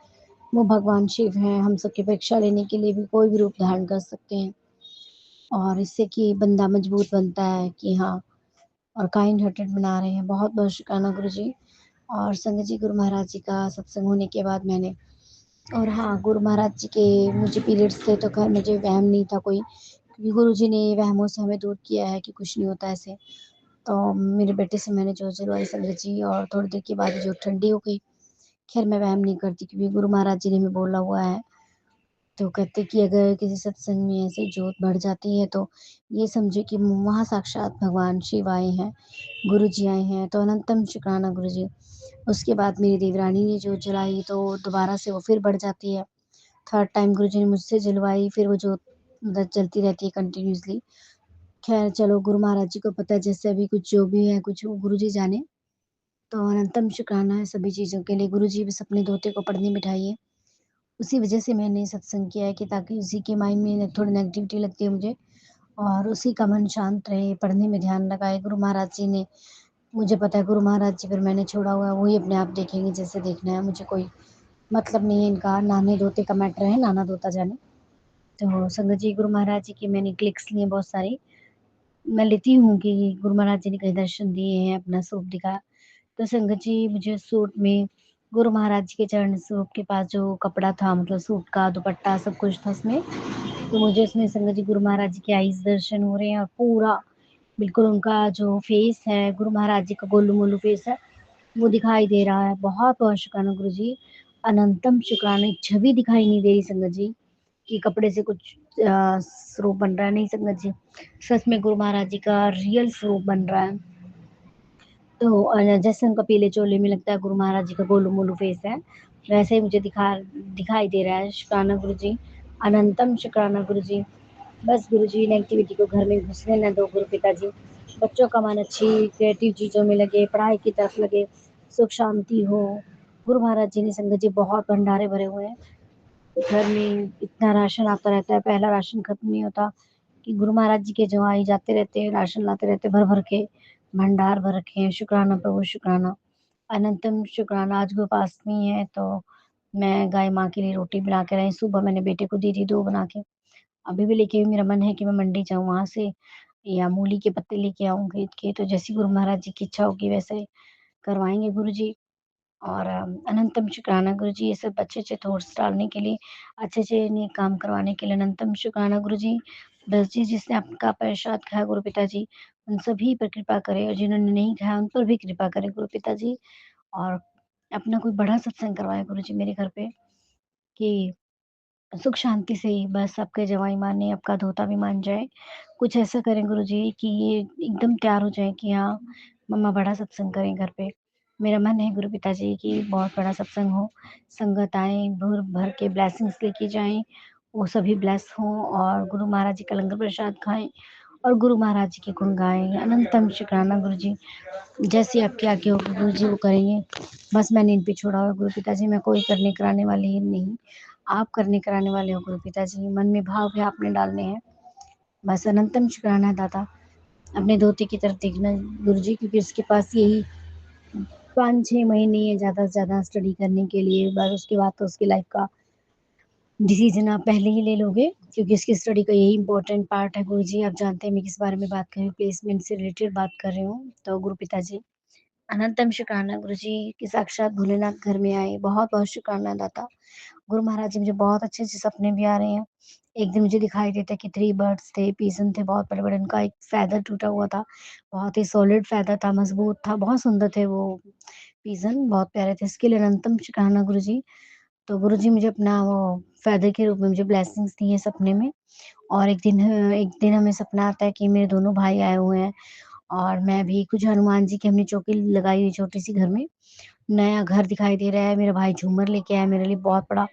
वो भगवान शिव हैं, हम सबकी परीक्षा लेने के लिए भी कोई भी रूप धारण कर सकते हैं, और इससे कि बंदा मजबूत बनता है कि हाँ, और काइंड हार्टेड बना रहे हैं। बहुत बहुत शुक्राना गुरु जी। और संगत जी गुरु महाराज जी का सत्संग होने के बाद मैंने, और हाँ, गुरु महाराज जी के मुझे पीरियड्स थे तो खैर मुझे वहम नहीं था कोई, क्योंकि गुरु जी ने वहमों से हमें दूर किया है कि कुछ नहीं होता ऐसे। तो मेरे बेटे से मैंने जोत जलवाई संगत जी, और थोड़ी देर के बाद जो ठंडी हो गई। खैर मैं वहम नहीं करती क्योंकि गुरु महाराज जी ने हमें बोला हुआ है। तो कहते कि अगर किसी सत्संग में ऐसे जोत बढ़ जाती है तो ये समझे कि वहाँ साक्षात भगवान शिव आए हैं, गुरु जी आए हैं। तो अनंतम शुक्राना गुरु जी। उसके बाद मेरी देवरानी ने जोत जलाई तो दोबारा से वो फिर बढ़ जाती है। थर्ड टाइम गुरु जी ने मुझसे जलवाई, फिर वो जोत जलती रहती है कंटिन्यूसली। खैर चलो, गुरु महाराज जी को पता है, जैसे अभी कुछ जो भी है कुछ वो गुरु जी जाने। तो अनंतम शुक्राना है सभी चीज़ों के लिए। गुरु जी बस अपने धोते को पढ़ने बिठाइए। उसी वजह से मैंने सत्संग किया है कि ताकि उसी के माइंड में थोड़ी नेगेटिविटी लगती है मुझे, और उसी का मन शांत रहे, पढ़ने में ध्यान लगाए। गुरु महाराज जी ने, मुझे पता है गुरु महाराज जी पर मैंने छोड़ा हुआ है, वही अपने आप देखेंगे जैसे देखना है। मुझे कोई मतलब नहीं है इनका, नाने धोते का मैटर है, नाना धोता जाने। तो संगत जी गुरु महाराज जी की मैंने क्लिक्स लिए बहुत सारी, मैं लेती हूँ कि गुरु महाराज जी ने कहीं दर्शन दिए हैं, अपना स्वरूप दिखाया। तो संगत जी मुझे सूट में गुरु महाराज जी के चरण स्वरूप के पास जो कपड़ा था, मतलब सूट का दुपट्टा सब कुछ था उसमें, तो मुझे उसमें संगत जी गुरु महाराज जी के आईज दर्शन हो रहे हैं, और पूरा बिल्कुल उनका जो फेस है, गुरु महाराज जी का गोलू मोलू फेस है, वो दिखाई दे रहा है। बहुत बहुत शुक्राना गुरु जी, अनंतम शुक्राना। एक छवि दिखाई नहीं दे रही संगत जी कि कपड़े से कुछ स्वरूप बन रहा है, नहीं संगत जी, सच में गुरु महाराज जी का रियल स्वरूप बन रहा है। तो जैसे उनका पीले चोले में लगता है गुरु महाराज जी का गोलू मोलू फेस है, वैसे ही मुझे दिखाई दे रहा है। शुक्राना गुरु जी, अनंतम शुक्राना गुरु जी। बस गुरु जी नेगेटिविटी को घर में घुसने न दो गुरु पिताजी। बच्चों का मन अच्छी क्रिएटिव चीज़ों में लगे, पढ़ाई की तरफ लगे, सुख शांति हो। गुरु महाराज जी ने संगत जी बहुत भंडारे भरे हुए हैं। घर में इतना राशन आता रहता है, पहला राशन खत्म नहीं होता कि गुरु महाराज जी के जो आई जाते रहते हैं, राशन लाते रहते भर भर के, भंडार भर रखे हैं। शुक्राना प्रभु शुक्राना, अनंतम शुक्राना। आज गोपाष्टमी है तो मैं गाय माँ के लिए रोटी बना के रही, सुबह मैंने बेटे को दी थी 2 बना के। अभी भी लेके मेरा मन है कि मैं मंडी जाऊँ, वहाँ से या मूली के पत्ते लेके आऊँ खरीद के। तो जैसी गुरु महाराज जी की इच्छा होगी वैसे करवाएँगे गुरु जी। और अनंतम शुक्राना गुरु जी, ये सब अच्छे-अच्छे थॉट्स डालने के लिए, अच्छे-अच्छे नेक काम करवाने के लिए अनंतम शुक्राना गुरु जी। बस जी जिसने आपका प्रसाद खाया गुरु पिताजी, उन सभी पर कृपा करें, और जिन्होंने नहीं खाया उन पर भी कृपा करें गुरु पिताजी। और अपना कोई बड़ा सत्संग करवाएँ गुरु जी मेरे घर पे, कि सुख शांति से ही बस आपके जवाई माने, आपका धोता भी मान जाए। कुछ ऐसा करें गुरु जी कि ये एकदम तैयार हो जाए कि हाँ, मम्मा बड़ा सत्संग करें घर पे। मेरा मन है गुरु पिताजी कि बहुत बड़ा सत्संग हो, संगत आए, भर भर के ब्लेसिंग्स लेके जाएँ, वो सभी ब्लेस हों, और गुरु महाराज जी का लंगर प्रसाद खाएँ, और गुरु महाराज जी के गुण गाएँ। अनंतम शुक्राना गुरु जी। जैसी आपकी आज्ञा होगी गुरु जी वो करेंगे। बस मैंने इन पे छोड़ा हुआ है गुरु पिताजी, मैं कोई करने कराने वाली ही नहीं, आप करने कराने वाले हो गुरु पिताजी। मन में भाव भी आपने डालने हैं। बस अनंतम शुक्राना दाता। अपने धोती की तरफ देखना गुरु जी, क्योंकि उसके पास यही 5-6 महीने है ज़्यादा से ज़्यादा स्टडी करने के लिए, बस उसके बाद तो उसकी लाइफ का डिसीजन आप पहले ही ले लोगे, क्योंकि उसकी स्टडी का यही इम्पोर्टेंट पार्ट है गुरु जी। आप जानते हैं मैं किस बारे में बात कर रही हूँ, प्लेसमेंट से रिलेटेड बात कर रही हूँ। तो गुरु पिताजी अनंतम शुक्राना गुरु जी कि साक्षात भोलेनाथ घर में आए। बहुत-बहुत शुक्राना दाता। गुरु महाराज जी मुझे बहुत अच्छे-अच्छे सपने भी आ रहे हैं। एक दिन मुझे दिखाई देता है कि 3 बर्ड्स थे, पिजन थे बहुत बड़े-बड़े, उनका एक फ़ेदर टूटा हुआ था। बहुत ही सॉलिड फ़ेदर था, मज़बूत था, बहुत सुंदर थे वो पिजन, बहुत प्यारे थे। इसके लिए अनंतम शुक्राना गुरु जी। तो गुरुजी मुझे अपना वो फ़ादर के रूप में मुझे ब्लेसिंग्स दी हैं सपने में। और एक दिन हमें सपना आता है कि मेरे दोनों भाई आए हुए हैं और मैं भी कुछ हनुमान जी की हमने चौकी लगाई हुई छोटी-सी घर में। नया घर दिखाई दे रहा है, मेरा भाई झूमर लेके आया है मेरे लिए बहुत बड़ा।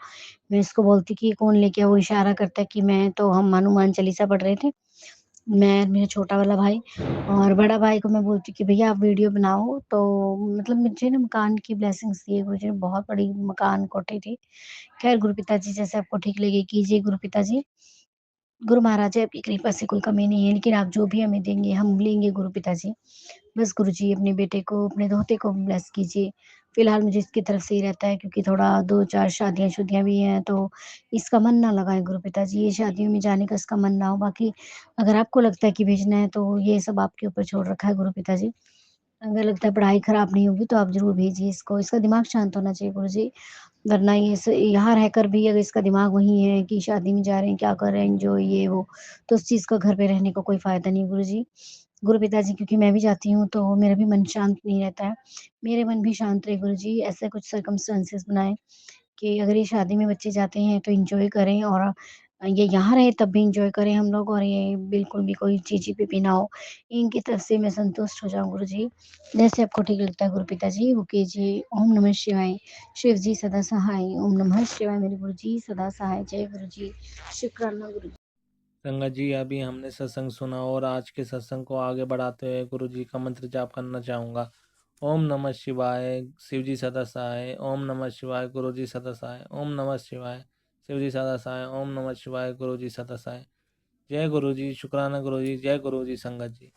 मैं इसको बोलती कि ये कौन लेके आया? वो इशारा करता है कि मैं, तो हम हनुमान चालीसा पढ़ रहे थे। मैं, मेरा छोटा वाला भाई और बड़ा भाई को मैं बोलती हूँ कि भैया आप वीडियो बनाओ। तो मतलब मुझे ना मकान की ब्लेसिंग्स दी है गुरुजी ने, बहुत बड़ी मकान कोठी थी। ख़ैर गुरुपिता जी जैसे आपको ठीक लगे कीजिए गुरुपिता जी। गुरु महाराज है, आपकी कृपा से कोई कमी नहीं है, लेकिन आप जो भी हमें देंगे हम लेंगे गुरुपिता जी। बस गुरुजी अपने बेटे को, अपने दोहते को ब्लेस कीजिए। फ़िलहाल मुझे इसकी तरफ से ही रहता है क्योंकि थोड़ा 2-4 शादियाँ-शुदियाँ भी हैं, तो इसका मन ना लगाएँ गुरुपिता जी, ये शादियों में जाने का इसका मन ना हो। बाकी अगर आपको लगता है कि भेजना है तो ये सब आपके ऊपर छोड़ रखा है गुरुपिता जी। अगर लगता है पढ़ाई खराब नहीं होगी तो आप ज़रूर भेजिए इसको, इसका दिमाग शांत होना चाहिए गुरुजी। वरना ये यहाँ रहकर भी अगर इसका दिमाग वही है कि शादी में जा रहे हैं, क्या कर रहे हैं, एन्जॉय ये वो, तो उस चीज़ का घर पे रहने का कोई फ़ायदा नहीं गुरुजी। गुरु पिताजी क्योंकि मैं भी जाती हूँ तो मेरा भी मन शांत नहीं रहता है। मेरे मन भी शांत रहे गुरुजी, ऐसे कुछ सर्कमस्टेंसेस बनाएँ कि अगर ये शादी में बच्चे जाते हैं तो एन्जॉय करें और ये यहाँ रहे तब भी एन्जॉय करें हम लोग और ये बिल्कुल भी कोई चीज़ी-पीपी ना हो। इनकी तरफ से मैं संतुष्ट हो जाऊँ गुरुजी। जैसे आपको ठीक लगता है गुरु पिताजी वो कीजिए। ओम नमः शिवाय। शिव जी सदा सहाय। ओम नमः शिवाय मेरे गुरुजी सदा सहाय। जय गुरुजी। शुक्राना गुरुजी।
संगत जी, अभी हमने सत्संग सुना और आज के सत्संग को आगे बढ़ाते हुए गुरु जी का मंत्र जाप करना चाहूँगा। ओम नमः शिवाय, शिव जी सदा सहाय। ओम नमः शिवाय, गुरु जी सदा सहाय। ओम नमः शिवाय, शिव जी सदा सहाय। ओम नमः शिवाय, गुरु जी सदा सहाय। जय गुरु जी, शुक्राना गुरु जी, जय गुरु जी संगत जी।